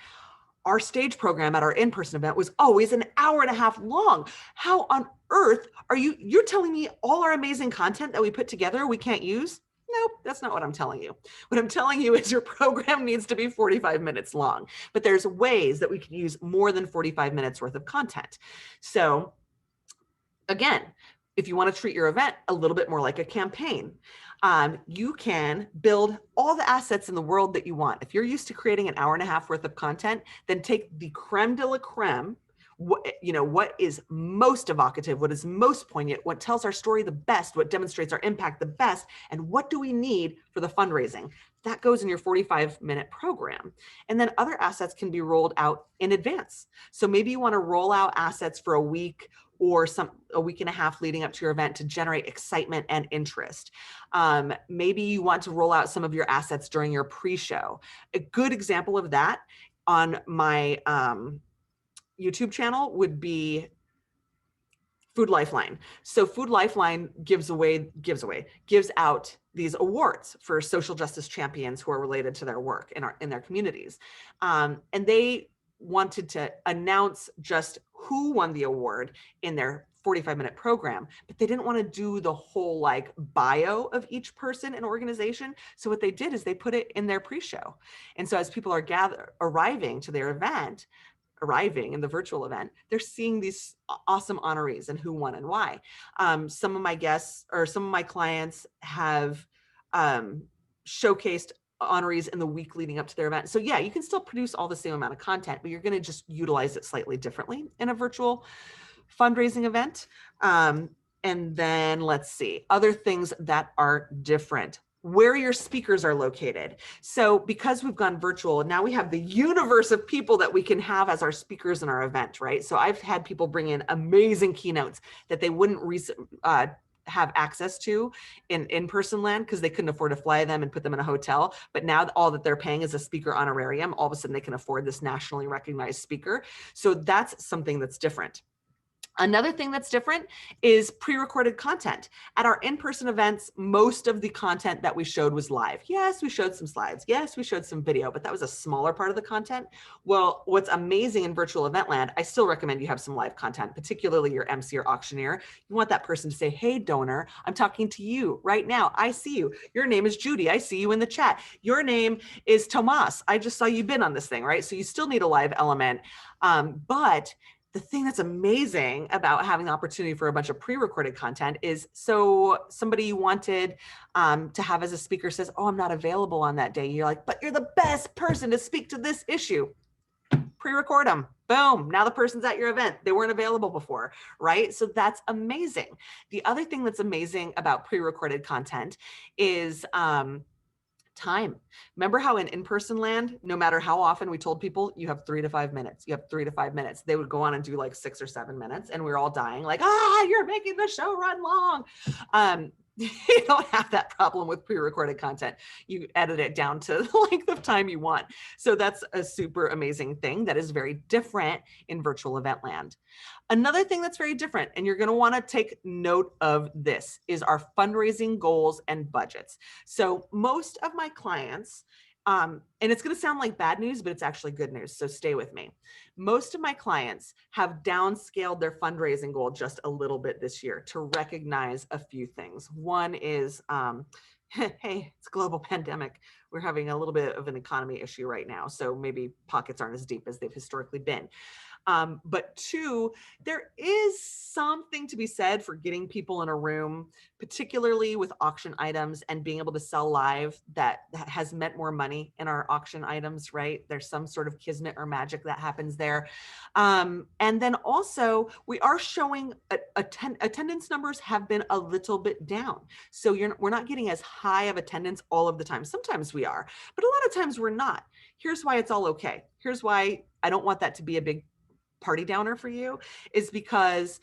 our stage program at our in-person event was always an hour and a half long. How on earth you're telling me all our amazing content that we put together we can't use? Nope, that's not what I'm telling you. What I'm telling you is your program needs to be 45 minutes long, but there's ways that we can use more than 45 minutes worth of content. So again, if you want to treat your event a little bit more like a campaign, you can build all the assets in the world that you want. If you're used to creating an hour and a half worth of content, then take the creme de la creme, what is most evocative, what is most poignant, what tells our story the best, what demonstrates our impact the best, and what do we need for the fundraising? That goes in your 45-minute program. And then other assets can be rolled out in advance. So maybe you want to roll out assets for a week or a week and a half leading up to your event to generate excitement and interest. Maybe you want to roll out some of your assets during your pre-show. A good example of that on my YouTube channel would be Food Lifeline. So Food Lifeline gives out these awards for social justice champions who are related to their work in their communities. And they wanted to announce just who won the award in their 45-minute program, but they didn't want to do the whole bio of each person and organization. So what they did is they put it in their pre-show. And so as people are arriving to their event, arriving in the virtual event, they're seeing these awesome honorees and who won and why. Some of my guests or some of my clients have showcased honorees in the week leading up to their event. So yeah, you can still produce all the same amount of content, but you're going to just utilize it slightly differently in a virtual fundraising event. And then let's see, other things that are different. where your speakers are located. So because we've gone virtual, now we have the universe of people that we can have as our speakers in our event, right? So I've had people bring in amazing keynotes that they wouldn't have access to in in-person land because they couldn't afford to fly them and put them in a hotel. But now all that they're paying is a speaker honorarium. All of a sudden they can afford this nationally recognized speaker. So that's something that's different. Another thing that's different is pre-recorded content. At our in-person events, most of the content that we showed was live. Yes, we showed some slides. Yes, we showed some video, but that was a smaller part of the content. Well, what's amazing in virtual event land, I still recommend you have some live content, particularly your MC or auctioneer. You want that person to say, hey, donor, I'm talking to you right now. I see you. Your name is Judy. I see you in the chat. Your name is Tomas. I just saw you been on this thing, right? So you still need a live element, but the thing that's amazing about having the opportunity for a bunch of pre-recorded content is, so somebody you wanted to have as a speaker says, oh, I'm not available on that day. You're like, but you're the best person to speak to this issue. Pre-record them. Boom. Now the person's at your event. They weren't available before, right? So that's amazing. The other thing that's amazing about pre-recorded content is time. Remember how in in-person land, no matter how often we told people you have 3 to 5 minutes, you have 3 to 5 minutes, they would go on and do like 6 or 7 minutes and we were all dying like, you're making the show run long. You don't have that problem with pre-recorded content. You edit it down to the length of time you want. So that's a super amazing thing that is very different in virtual event land. Another thing that's very different, and you're going to want to take note of this, is our fundraising goals and budgets. So most of my clients, and it's going to sound like bad news, but it's actually good news. So stay with me. Most of my clients have downscaled their fundraising goal just a little bit this year to recognize a few things. One is, hey, it's a global pandemic. We're having a little bit of an economy issue right now. So maybe pockets aren't as deep as they've historically been. But 2, there is something to be said for getting people in a room, particularly with auction items and being able to sell live that has meant more money in our auction items, right? There's some sort of kismet or magic that happens there. And then also we are showing attendance numbers have been a little bit down. So we're not getting as high of attendance all of the time. Sometimes we are, but a lot of times we're not. Here's why it's all okay. Here's why I don't want that to be a big party downer for you, is because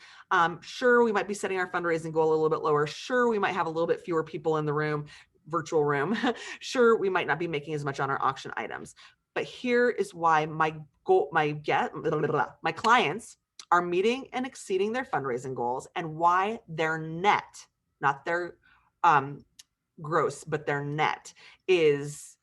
sure, we might be setting our fundraising goal a little bit lower. Sure, we might have a little bit fewer people in the room, virtual room. Sure, we might not be making as much on our auction items. But here is why my clients are meeting and exceeding their fundraising goals, and why their net, not their gross, but their net is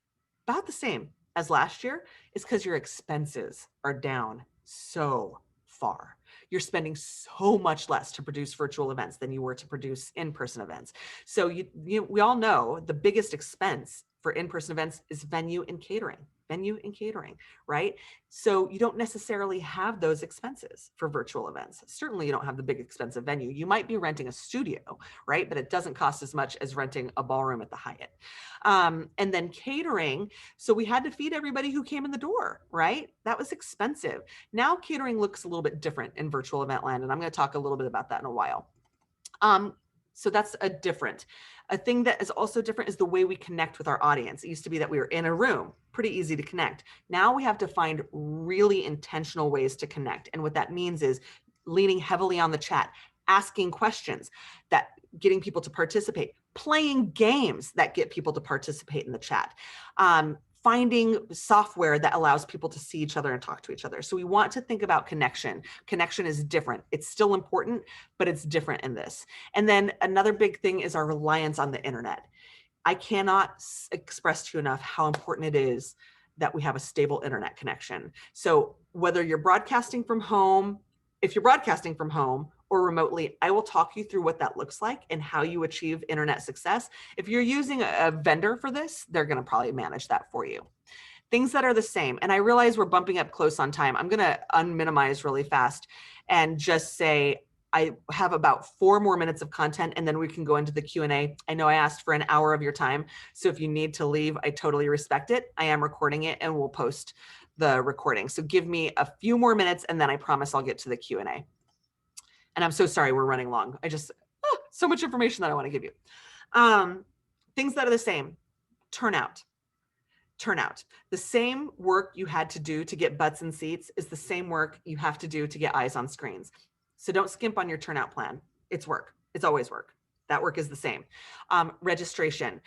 about the same as last year, is because your expenses are down so far. You're spending so much less to produce virtual events than you were to produce in-person events. So we all know the biggest expense for in-person events is venue and catering, right? So you don't necessarily have those expenses for virtual events. Certainly you don't have the big expensive venue. You might be renting a studio, right? But it doesn't cost as much as renting a ballroom at the Hyatt. And then catering. So we had to feed everybody who came in the door, right? That was expensive. Now catering looks a little bit different in virtual event land. And I'm going to talk a little bit about that in a while. So that's a thing that is also different is the way we connect with our audience. It used to be that we were in a room, pretty easy to connect. Now we have to find really intentional ways to connect. And what that means is leaning heavily on the chat, asking questions, that getting people to participate, playing games that get people to participate in the chat, finding software that allows people to see each other and talk to each other. So we want to think about connection. Connection is different. It's still important, but it's different in this. And then another big thing is our reliance on the internet. I cannot express to you enough how important it is that we have a stable internet connection. So whether you're broadcasting from home, if you're broadcasting from home or remotely, I will talk you through what that looks like and how you achieve internet success. If you're using a vendor for this, they're going to probably manage that for you. Things that are the same. And I realize we're bumping up close on time. I'm going to unminimize really fast and just say, I have about 4 more minutes of content and then we can go into the Q&A. I know I asked for an hour of your time. So if you need to leave, I totally respect it. I am recording it and we'll post the recording. So give me a few more minutes and then I promise I'll get to the Q&A. And I'm so sorry we're running long. So much information that I want to give you. Things that are the same: turnout. The same work you had to do to get butts in seats is the same work you have to do to get eyes on screens. So don't skimp on your turnout plan. It's work. It's always work. That work is the same. Registration.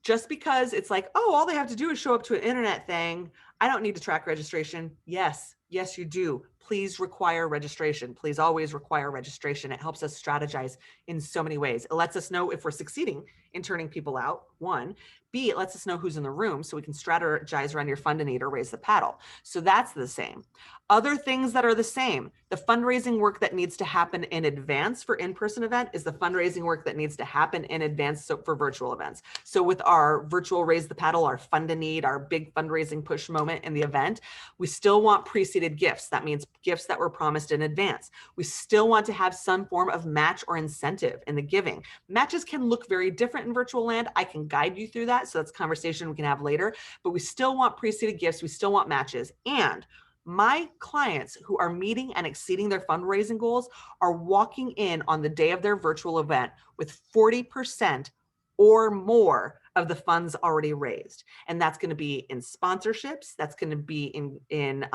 Just because it's like, oh, all they have to do is show up to an internet thing, I don't need to track registration. Yes, you do. Please require registration. Please always require registration. It helps us strategize in so many ways. It lets us know if we're succeeding in turning people out, one. B, it lets us know who's in the room so we can strategize around your fund a need or raise the paddle. So that's the same. Other things that are the same: the fundraising work that needs to happen in advance for in-person event is the fundraising work that needs to happen in advance for virtual events. So with our virtual raise the paddle, our fund a need, our big fundraising push moment in the event, we still want preceded gifts. That means gifts that were promised in advance. We still want to have some form of match or incentive in the giving. Matches can look very different in virtual land. I can guide you through that. So that's a conversation we can have later, but we still want preceded gifts. We still want matches. And my clients who are meeting and exceeding their fundraising goals are walking in on the day of their virtual event with 40% or more of the funds already raised. And that's going to be in sponsorships. That's going to be in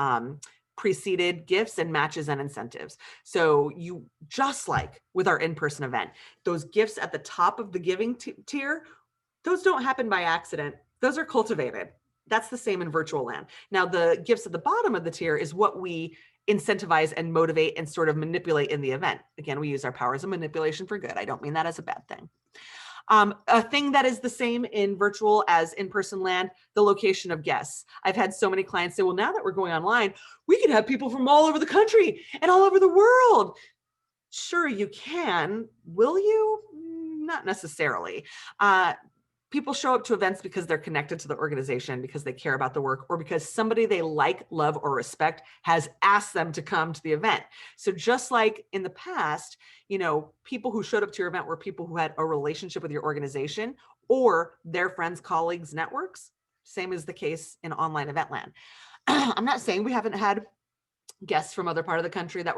preceded gifts and matches and incentives. So you, just like with our in-person event, those gifts at the top of the giving tier, those don't happen by accident. Those are cultivated. That's the same in virtual land. Now, the gifts at the bottom of the tier is what we incentivize and motivate and sort of manipulate in the event. Again, we use our powers of manipulation for good. I don't mean that as a bad thing. A thing that is the same in virtual as in-person land: the location of guests. I've had so many clients say, well, now that we're going online, we can have people from all over the country and all over the world. Sure, you can. Will you? Not necessarily. People show up to events because they're connected to the organization, because they care about the work, or because somebody they like, love, or respect has asked them to come to the event. So just like in the past, people who showed up to your event were people who had a relationship with your organization or their friends, colleagues, networks. Same is the case in online event land. I'm not saying we haven't had guests from other part of the country that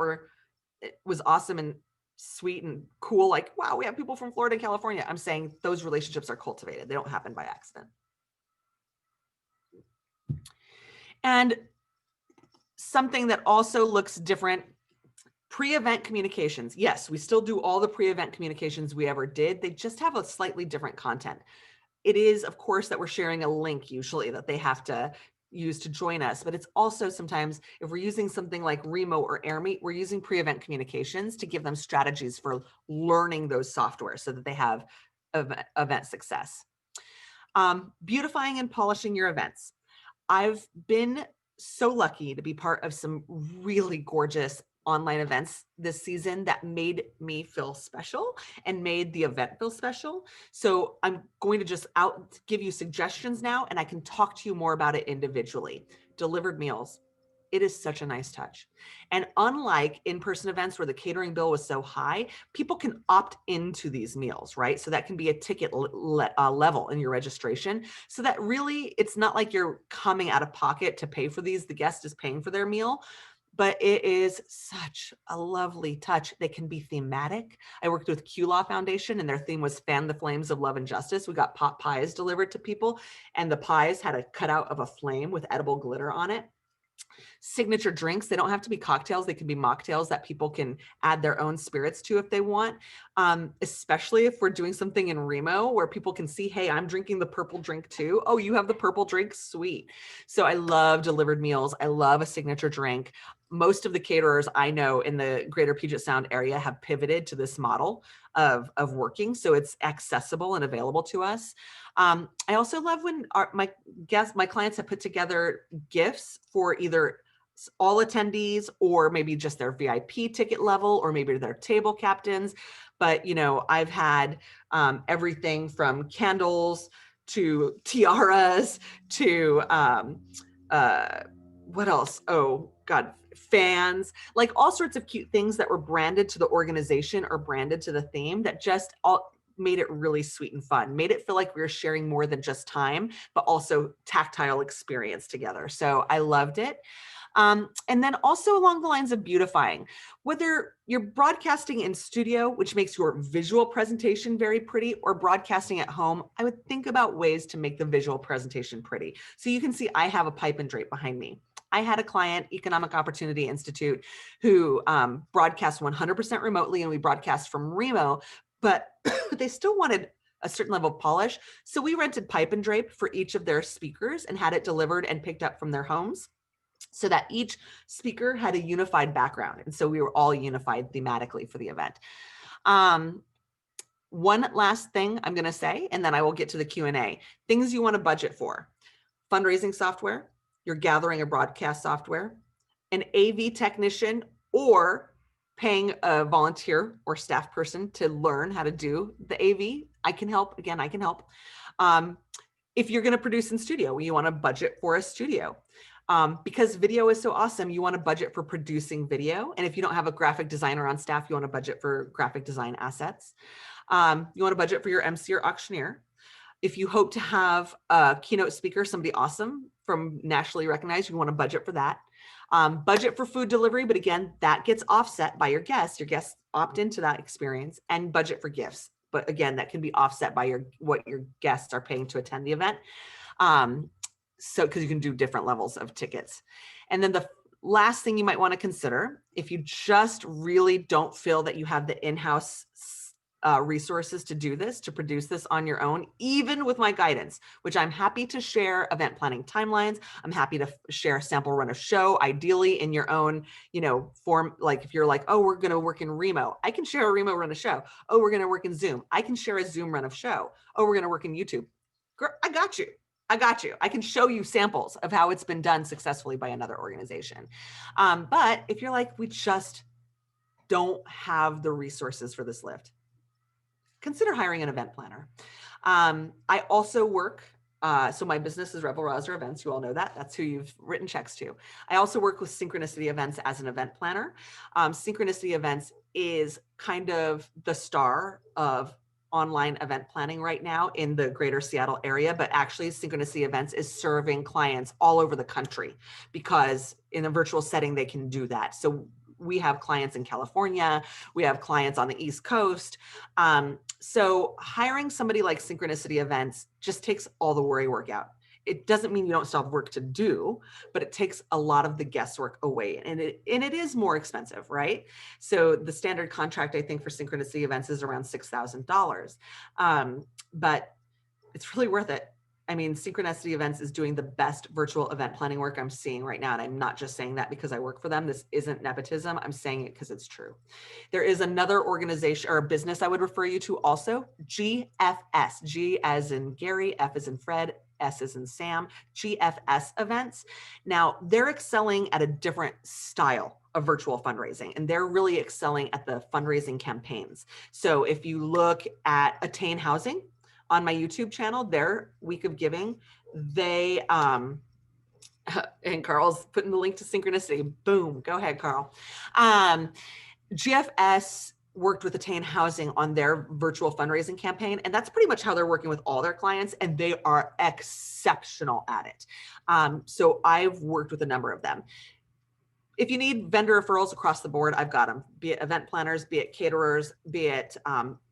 was awesome and sweet and cool, like, wow, we have people from Florida and California. I'm saying those relationships are cultivated. They don't happen by accident. And something that also looks different: pre-event communications. Yes, we still do all the pre-event communications we ever did. They just have a slightly different content. It is, of course, that we're sharing a link usually that they have to use to join us, but it's also sometimes, if we're using something like Remo or AirMeet, we're using pre-event communications to give them strategies for learning those software so that they have event success. Beautifying and polishing your events. I've been so lucky to be part of some really gorgeous online events this season that made me feel special and made the event feel special. So I'm going to just give you suggestions now, and I can talk to you more about it individually. Delivered meals. It is such a nice touch. And unlike in-person events where the catering bill was so high, people can opt into these meals, right? So that can be a ticket level in your registration. So that really, it's not like you're coming out of pocket to pay for these. The guest is paying for their meal. But it is such a lovely touch. They can be thematic. I worked with Q Law Foundation, and their theme was Fan the Flames of Love and Justice. We got pot pies delivered to people, and the pies had a cutout of a flame with edible glitter on it. Signature drinks. They don't have to be cocktails. They can be mocktails that people can add their own spirits to if they want, especially if we're doing something in Remo where people can see, hey, I'm drinking the purple drink too. Oh, you have the purple drink? Sweet. So I love delivered meals. I love a signature drink. Most of the caterers I know in the greater Puget Sound area have pivoted to this model of working. So it's accessible and available to us. I also love when my clients have put together gifts for either all attendees or maybe just their VIP ticket level or maybe their table captains. But, I've had everything from candles to tiaras to what else? Oh God, fans, like all sorts of cute things that were branded to the organization or branded to the theme that just all made it really sweet and fun, made it feel like we were sharing more than just time, but also tactile experience together. So I loved it. And then also along the lines of beautifying, whether you're broadcasting in studio, which makes your visual presentation very pretty, or broadcasting at home, I would think about ways to make the visual presentation pretty. So you can see I have a pipe and drape behind me. I had a client, Economic Opportunity Institute, who broadcast 100% remotely, and we broadcast from Remo, but they still wanted a certain level of polish. So we rented pipe and drape for each of their speakers and had it delivered and picked up from their homes, so that each speaker had a unified background. And so we were all unified thematically for the event. One last thing I'm going to say, and then I will get to the Q&A. Things you want to budget for: fundraising software, you're gathering a broadcast software, an AV technician, or paying a volunteer or staff person to learn how to do the AV. I can help. Again, I can help. If you're going to produce in studio, you want to budget for a studio. Because video is so awesome, you want to budget for producing video. And if you don't have a graphic designer on staff, you want to budget for graphic design assets. You want to budget for your MC or auctioneer. If you hope to have a keynote speaker, somebody awesome from nationally recognized, you want to budget for that. Budget for food delivery, but again, that gets offset by your guests. Your guests opt into that experience. And budget for gifts. But again, that can be offset by what your guests are paying to attend the event. So, because you can do different levels of tickets. And then the last thing you might want to consider, if you just really don't feel that you have the in-house resources to do this, to produce this on your own, even with my guidance, which I'm happy to share event planning timelines. I'm happy to share a sample run of show, ideally in your own, form. Like if you're like, oh, we're going to work in Remo, I can share a Remo run of show. Oh, we're going to work in Zoom, I can share a Zoom run of show. Oh, we're going to work in YouTube. Girl, I got you. I can show you samples of how it's been done successfully by another organization. But if you're like, we just don't have the resources for this lift, consider hiring an event planner. I also work, so my business is Rebel Rouser Events. You all know that. That's who you've written checks to. I also work with Synchronicity Events as an event planner. Synchronicity Events is kind of the star of online event planning right now in the greater Seattle area, but actually Synchronicity Events is serving clients all over the country, because in a virtual setting, they can do that. So we have clients in California, we have clients on the East Coast. So hiring somebody like Synchronicity Events just takes all the worry work out. It doesn't mean you don't still have work to do, but it takes a lot of the guesswork away, and it is more expensive, right? So the standard contract, I think, for Synchronicity Events is around $6,000, but it's really worth it. I mean, Synchronicity Events is doing the best virtual event planning work I'm seeing right now. And I'm not just saying that because I work for them. This isn't nepotism. I'm saying it because it's true. There is another organization or a business I would refer you to also, GFS, G as in Gary, F as in Fred, S as in Sam, GFS Events. Now, they're excelling at a different style of virtual fundraising, and they're really excelling at the fundraising campaigns. So if you look at Attain Housing, on my YouTube channel, their week of giving, they, and Carl's putting the link to Synchronicity. Boom, go ahead, Carl. GFS worked with Attain Housing on their virtual fundraising campaign, and that's pretty much how they're working with all their clients, and they are exceptional at it. So I've worked with a number of them. If you need vendor referrals across the board, I've got them, be it event planners, be it caterers, be it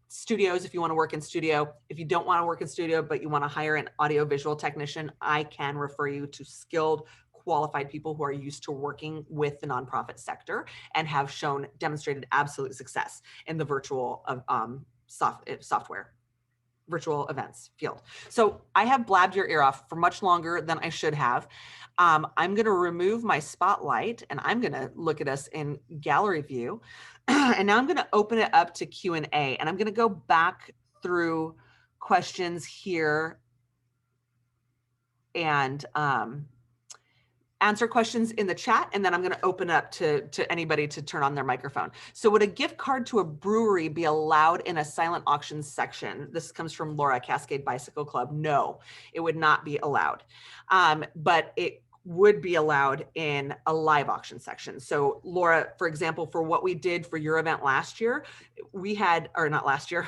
studios, if you want to work in studio. If you don't want to work in studio, but you want to hire an audiovisual technician, I can refer you to skilled, qualified people who are used to working with the nonprofit sector and have demonstrated absolute success in the virtual software, virtual events field. So I have blabbed your ear off for much longer than I should have. I'm going to remove my spotlight and I'm going to look at us in gallery view. And now I'm going to open it up to Q&A, and I'm going to go back through questions here and answer questions in the chat, and then I'm going to open up to anybody to turn on their microphone. So would a gift card to a brewery be allowed in a silent auction section? This comes from Laura, Cascade Bicycle Club. No, it would not be allowed, but it would be allowed in a live auction section. So Laura, for example, for what we did for your event last year, we had, or not last year,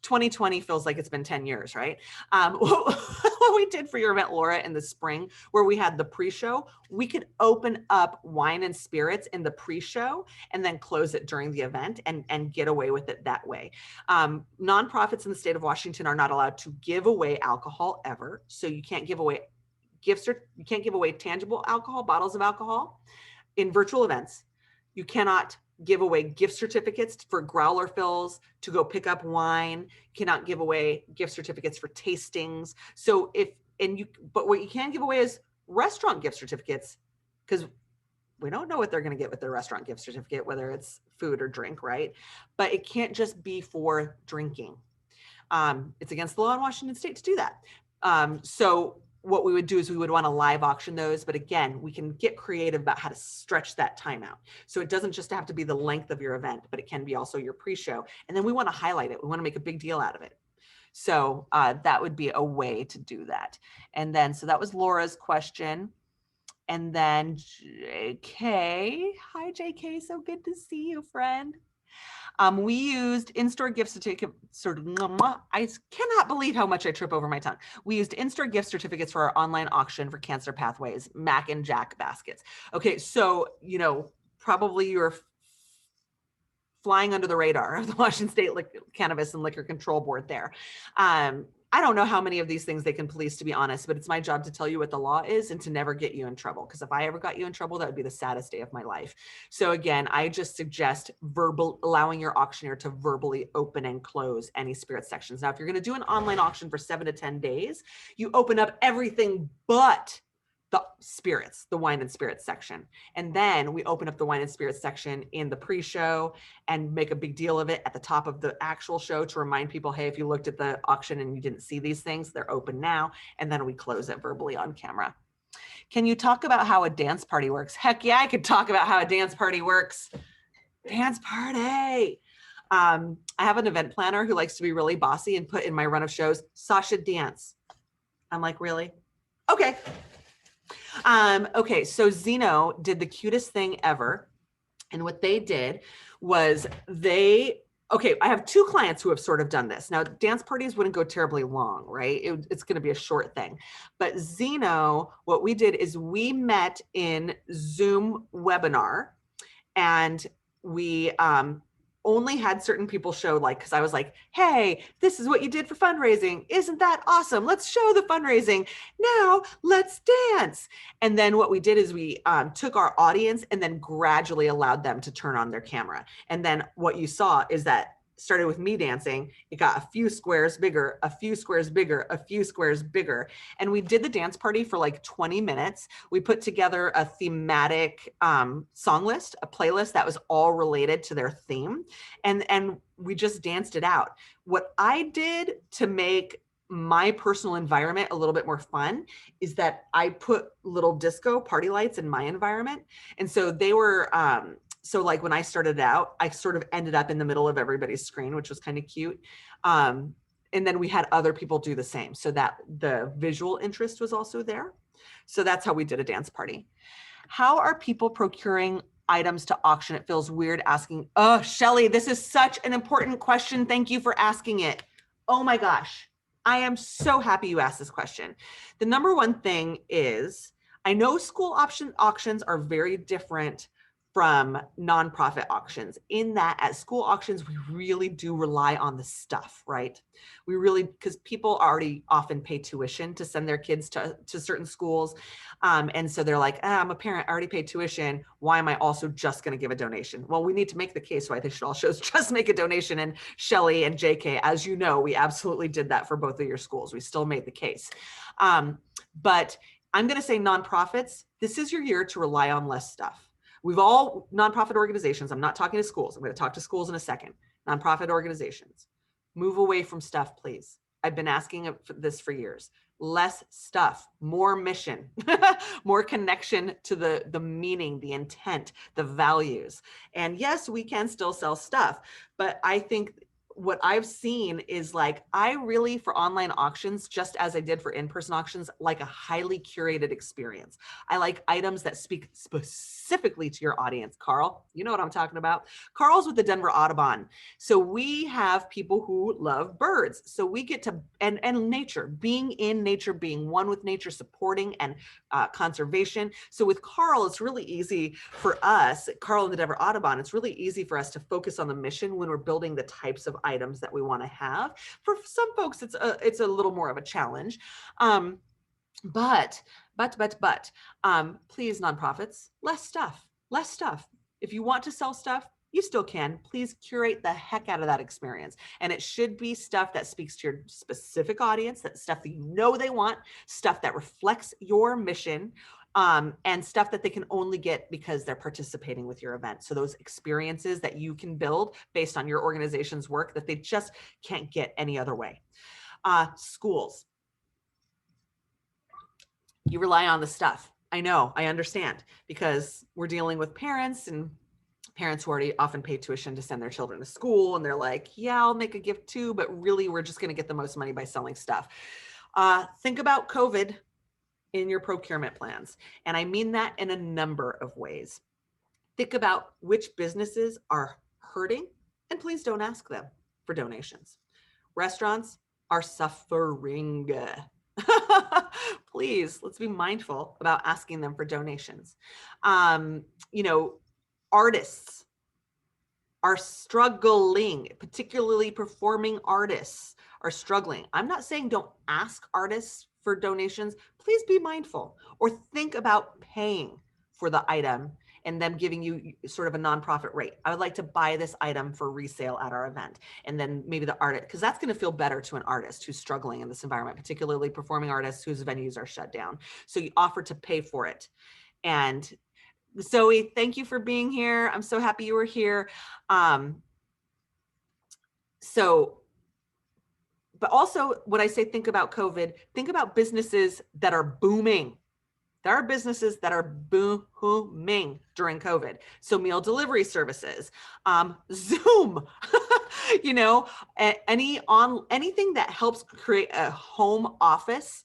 2020 feels like it's been 10 years, right? What we did for your event, Laura, in the spring, where we had the pre-show, we could open up wine and spirits in the pre-show and then close it during the event and get away with it that way. Nonprofits in the state of Washington are not allowed to give away alcohol ever. So you can't give away gifts, or you can't give away tangible alcohol, bottles of alcohol in virtual events. You cannot give away gift certificates for growler fills to go pick up wine. You cannot give away gift certificates for tastings. So but what you can give away is restaurant gift certificates, because we don't know what they're going to get with their restaurant gift certificate, whether it's food or drink, right? But it can't just be for drinking. It's against the law in Washington state to do that. So what we would do is we would want to live auction those. But again, we can get creative about how to stretch that time out. So it doesn't just have to be the length of your event, but it can be also your pre-show. And then we want to highlight it. We want to make a big deal out of it. So that would be a way to do that. And then, so that was Laura's question. And then JK, hi JK, so good to see you, friend. We used in-store gift certificate, I cannot believe how much I trip over my tongue. We used in-store gift certificates for our online auction for Cancer Pathways, Mac and Jack baskets. Okay, so, probably you're flying under the radar of the Washington State Cannabis and Liquor Control Board there. I don't know how many of these things they can police, to be honest, but it's my job to tell you what the law is and to never get you in trouble. Because if I ever got you in trouble, that would be the saddest day of my life. So again, I just suggest allowing your auctioneer to verbally open and close any spirit sections. Now, if you're going to do an online auction for 7 to 10 days, you open up everything but the spirits, the wine and spirits section. And then we open up the wine and spirits section in the pre-show and make a big deal of it at the top of the actual show to remind people, hey, if you looked at the auction and you didn't see these things, they're open now. And then we close it verbally on camera. Can you talk about how a dance party works? Heck yeah, I could talk about how a dance party works. Dance party. I have an event planner who likes to be really bossy and put in my run of shows, Sasha dance. I'm like, really? Okay. Okay, so Zeno did the cutest thing ever. And what they did was I have 2 clients who have sort of done this. Now, dance parties wouldn't go terribly long, right? It's going to be a short thing. But Zeno, what we did is we met in Zoom webinar, and we only had certain people show, because I was like, hey, this is what you did for fundraising. Isn't that awesome? Let's show the fundraising. Now let's dance. And then what we did is we took our audience and then gradually allowed them to turn on their camera. And then what you saw is that started with me dancing. It got a few squares bigger, a few squares bigger, a few squares bigger. And we did the dance party for like 20 minutes. We put together a thematic song list, a playlist that was all related to their theme. And we just danced it out. What I did to make my personal environment a little bit more fun is that I put little disco party lights in my environment. And so they were, so like when I started out, I sort of ended up in the middle of everybody's screen, which was kind of cute. And then we had other people do the same, so that the visual interest was also there. So that's how we did a dance party. How are people procuring items to auction? It feels weird asking. Oh, Shelly, this is such an important question. Thank you for asking it. Oh my gosh. I am so happy you asked this question. The number one thing is, I know school auctions are very different from nonprofit auctions, in that at school auctions, we really do rely on the stuff, right? We really, because people already often pay tuition to send their kids to certain schools. And so they're like, I'm a parent, I already paid tuition. Why am I also just going to give a donation? Well, we need to make the case why they should all shows just make a donation. And Shelly and JK, as you know, we absolutely did that for both of your schools. We still made the case. But I'm going to say nonprofits, this is your year to rely on less stuff. We've all, nonprofit organizations, I'm not talking to schools. I'm going to talk to schools in a second. Nonprofit organizations, move away from stuff, please. I've been asking this for years. Less stuff, more mission, more connection to the meaning, the intent, the values. And yes, we can still sell stuff, but I think what I've seen is like, I really, for online auctions, just as I did for in-person auctions, like a highly curated experience. I like items that speak specifically to your audience. Carl, you know what I'm talking about. Carl's with the Denver Audubon. So we have people who love birds. So we get to, and nature, being in nature, being one with nature, supporting and conservation. So with Carl, it's really easy for us, Carl and the Denver Audubon, it's really easy for us to focus on the mission when we're building the types of items that we want to have. For some folks, it's a little more of a challenge. But please, nonprofits, less stuff. If you want to sell stuff, you still can. Please curate the heck out of that experience. And it should be stuff that speaks to your specific audience, that stuff that you know they want, stuff that reflects your mission, and stuff that they can only get because they're participating with your event. So those experiences that you can build based on your organization's work that they just can't get any other way. Schools. You rely on the stuff. I know, I understand, because we're dealing with parents who already often pay tuition to send their children to school. And they're like, yeah, I'll make a gift too, but really we're just going to get the most money by selling stuff. Think about COVID in your procurement plans. And I mean that in a number of ways. Think about which businesses are hurting, and please don't ask them for donations. Restaurants are suffering. Please, let's be mindful about asking them for donations. Artists are struggling, particularly performing artists are struggling. I'm not saying don't ask artists for donations. Please be mindful, or think about paying for the item and them giving you sort of a nonprofit rate. I would like to buy this item for resale at our event. And then maybe the artist, because that's going to feel better to an artist who's struggling in this environment, particularly performing artists whose venues are shut down. So you offer to pay for it. And Zoe, thank you for being here. I'm so happy you were here. But also when I say think about COVID, think about businesses that are booming. There are businesses that are booming during COVID. So meal delivery services, Zoom, anything that helps create a home office,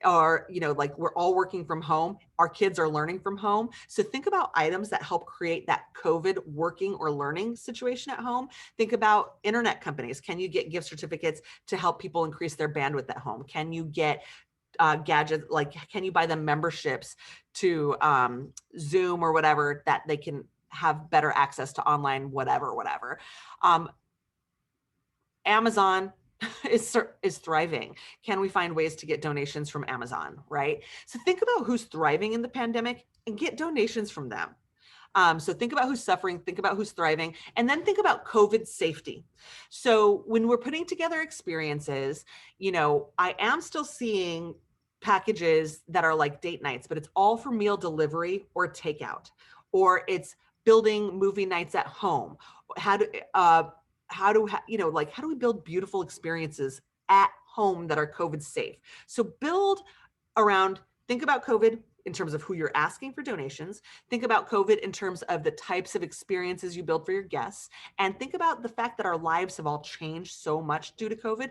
or, like we're all working from home, our kids are learning from home. So think about items that help create that COVID working or learning situation at home. Think about internet companies. Can you get gift certificates to help people increase their bandwidth at home? Can you get gadgets, like can you buy them memberships to Zoom or whatever, that they can have better access to online, whatever. Amazon is thriving. Can we find ways to get donations from Amazon, right? So think about who's thriving in the pandemic and get donations from them. So think about who's suffering, think about who's thriving, and then think about COVID safety. So when we're putting together experiences, I am still seeing packages that are like date nights, but it's all for meal delivery or takeout, or it's building movie nights at home. How do we build beautiful experiences at home that are COVID safe? So build around, think about COVID in terms of who you're asking for donations, think about COVID in terms of the types of experiences you build for your guests, and think about the fact that our lives have all changed so much due to COVID.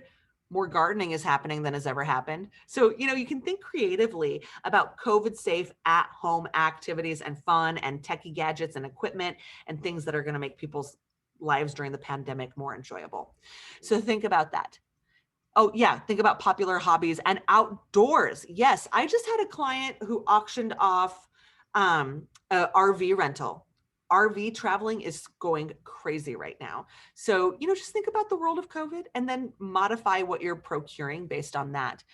More gardening is happening than has ever happened. So, you can think creatively about COVID safe at home activities and fun and techie gadgets and equipment and things that are going to make people's lives during the pandemic more enjoyable. So think about that. Oh yeah, think about popular hobbies and outdoors. Yes, I just had a client who auctioned off a RV rental. RV traveling is going crazy right now. So, just think about the world of COVID and then modify what you're procuring based on that.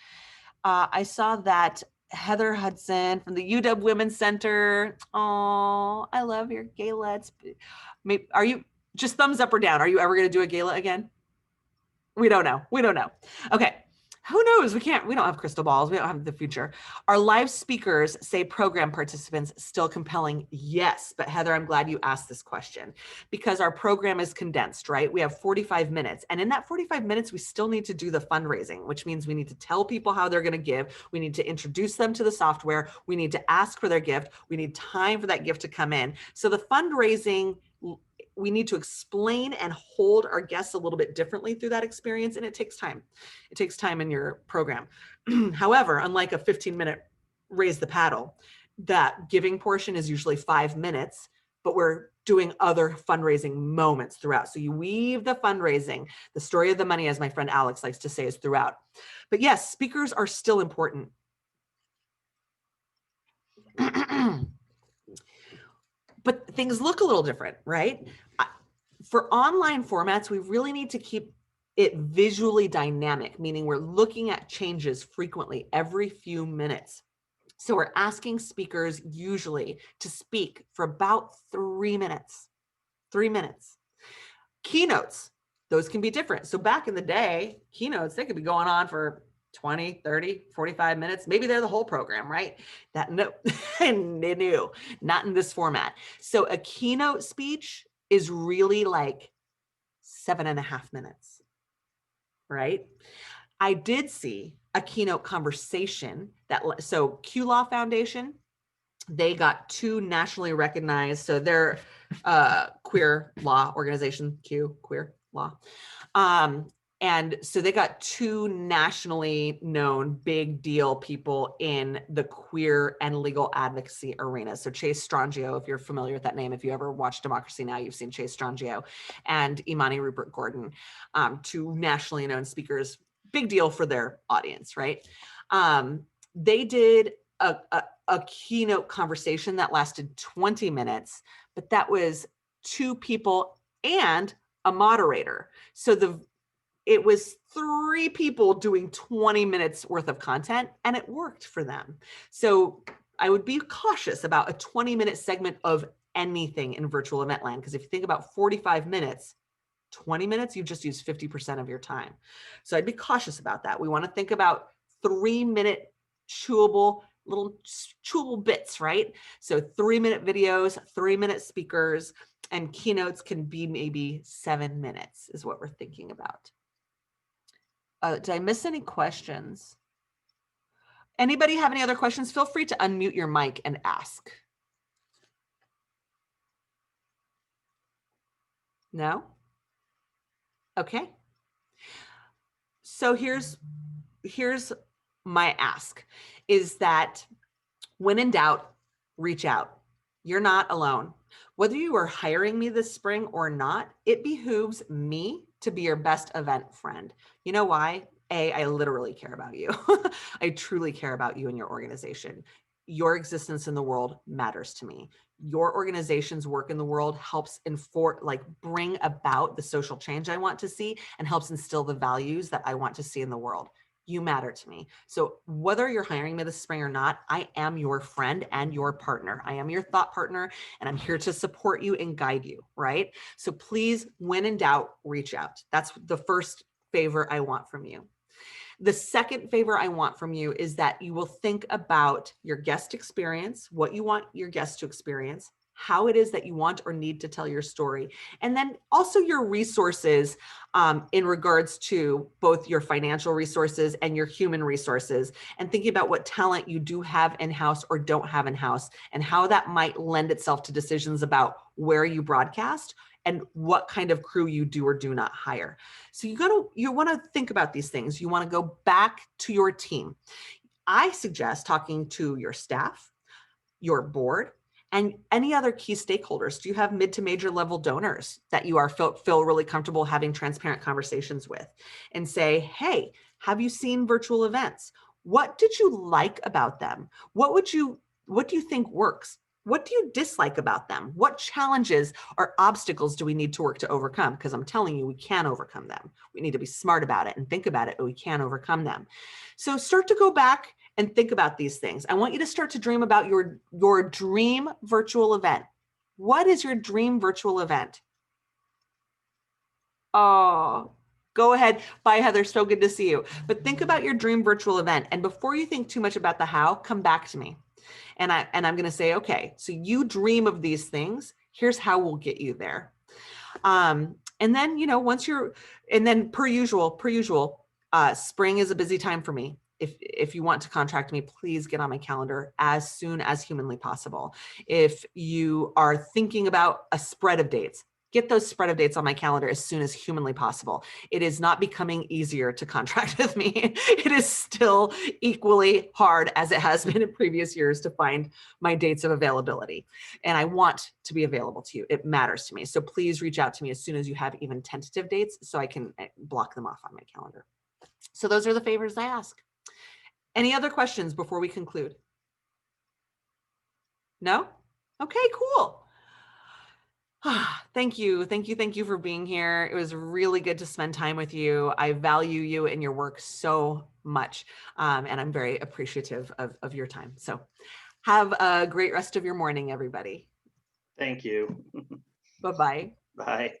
I saw that Heather Hudson from the UW Women's Center. Oh, I love your gala. Are you just thumbs up or down? Are you ever going to do a gala again? We don't know. Okay. Who knows? We don't have crystal balls. We don't have the future. Are live speakers, say program participants, still compelling? Yes. But Heather, I'm glad you asked this question, because our program is condensed, right? We have 45 minutes. And in that 45 minutes, we still need to do the fundraising, which means we need to tell people how they're going to give. We need to introduce them to the software. We need to ask for their gift. We need time for that gift to come in. So the fundraising we need to explain and hold our guests a little bit differently through that experience. And it takes time. It takes time in your program. However, unlike a 15-minute raise the paddle, that giving portion is usually 5 minutes, but we're doing other fundraising moments throughout. So you weave the fundraising, the story of the money, as my friend Alex likes to say, is throughout. But yes, speakers are still important. But things look a little different, right? For online formats, we really need to keep it visually dynamic, meaning we're looking at changes frequently every few minutes. So we're asking speakers usually to speak for about 3 minutes. 3 minutes. Keynotes, those can be different. So back in the day, keynotes, they could be going on for 20, 30, 45 minutes. Maybe they're the whole program, right? That no, no, not in this format. So a keynote speech is really like 7.5 minutes, right? I did see a keynote conversation so Q Law Foundation, they got 2 nationally recognized, so they're queer law organization, Q, queer law. And so they got 2 nationally known big deal people in the queer and legal advocacy arena. So Chase Strangio, if you're familiar with that name, if you ever watched Democracy Now!, you've seen Chase Strangio, and Imani Rupert Gordon, 2 nationally known speakers, big deal for their audience, right? They did a keynote conversation that lasted 20 minutes, but that was 2 people and a moderator. So it was 3 people doing 20 minutes worth of content, and it worked for them. So I would be cautious about a 20-minute segment of anything in virtual event land, because if you think about 45 minutes, 20 minutes, you've just used 50% of your time. So I'd be cautious about that. We want to think about 3-minute little chewable bits, right? So 3-minute videos, 3-minute speakers, and keynotes can be maybe 7 minutes is what we're thinking about. Did I miss any questions? Anybody have any other questions? Feel free to unmute your mic and ask. No? Okay. So here's my ask, is that when in doubt, reach out. You're not alone. Whether you are hiring me this spring or not, it behooves me to be your best event friend. You know why? I literally care about you. I truly care about you and your organization. Your existence in the world matters to me. Your organization's work in the world helps bring about the social change I want to see, and helps instill the values that I want to see in the world. You matter to me. So whether you're hiring me this spring or not, I am your friend and your partner. I am your thought partner, and I'm here to support you and guide you, right? So please, when in doubt, reach out. That's the first favor I want from you. The second favor I want from you is that you will think about your guest experience, what you want your guests to experience, how it is that you want or need to tell your story, and then also your resources in regards to both your financial resources and your human resources, and thinking about what talent you do have in-house or don't have in-house, and how that might lend itself to decisions about where you broadcast and what kind of crew you do or do not hire. So you want to think about these things. You want to go back to your team. I suggest talking to your staff, your board, and any other key stakeholders. Do you have mid to major level donors that you feel really comfortable having transparent conversations with, and say, hey, have you seen virtual events? What did you like about them? What do you think works? What do you dislike about them? What challenges or obstacles do we need to work to overcome? Because I'm telling you, we can overcome them. We need to be smart about it and think about it, but we can overcome them. So start to go back and think about these things. I want you to start to dream about your dream virtual event. What is your dream virtual event? Oh, go ahead. Bye, Heather. So good to see you. But think about your dream virtual event. And before you think too much about the how, come back to me. And I'm going to say, okay, so you dream of these things. Here's how we'll get you there. And then, and then per usual, spring is a busy time for me. If you want to contract me, please get on my calendar as soon as humanly possible. If you are thinking about a spread of dates, get those spread of dates on my calendar as soon as humanly possible. It is not becoming easier to contract with me. It is still equally hard as it has been in previous years to find my dates of availability. And I want to be available to you. It matters to me. So please reach out to me as soon as you have even tentative dates so I can block them off on my calendar. So those are the favors I ask. Any other questions before we conclude? No? Okay, cool. Thank you. Thank you. Thank you for being here. It was really good to spend time with you. I value you and your work so much. And I'm very appreciative of your time. So have a great rest of your morning, everybody. Thank you. Bye-bye. Bye.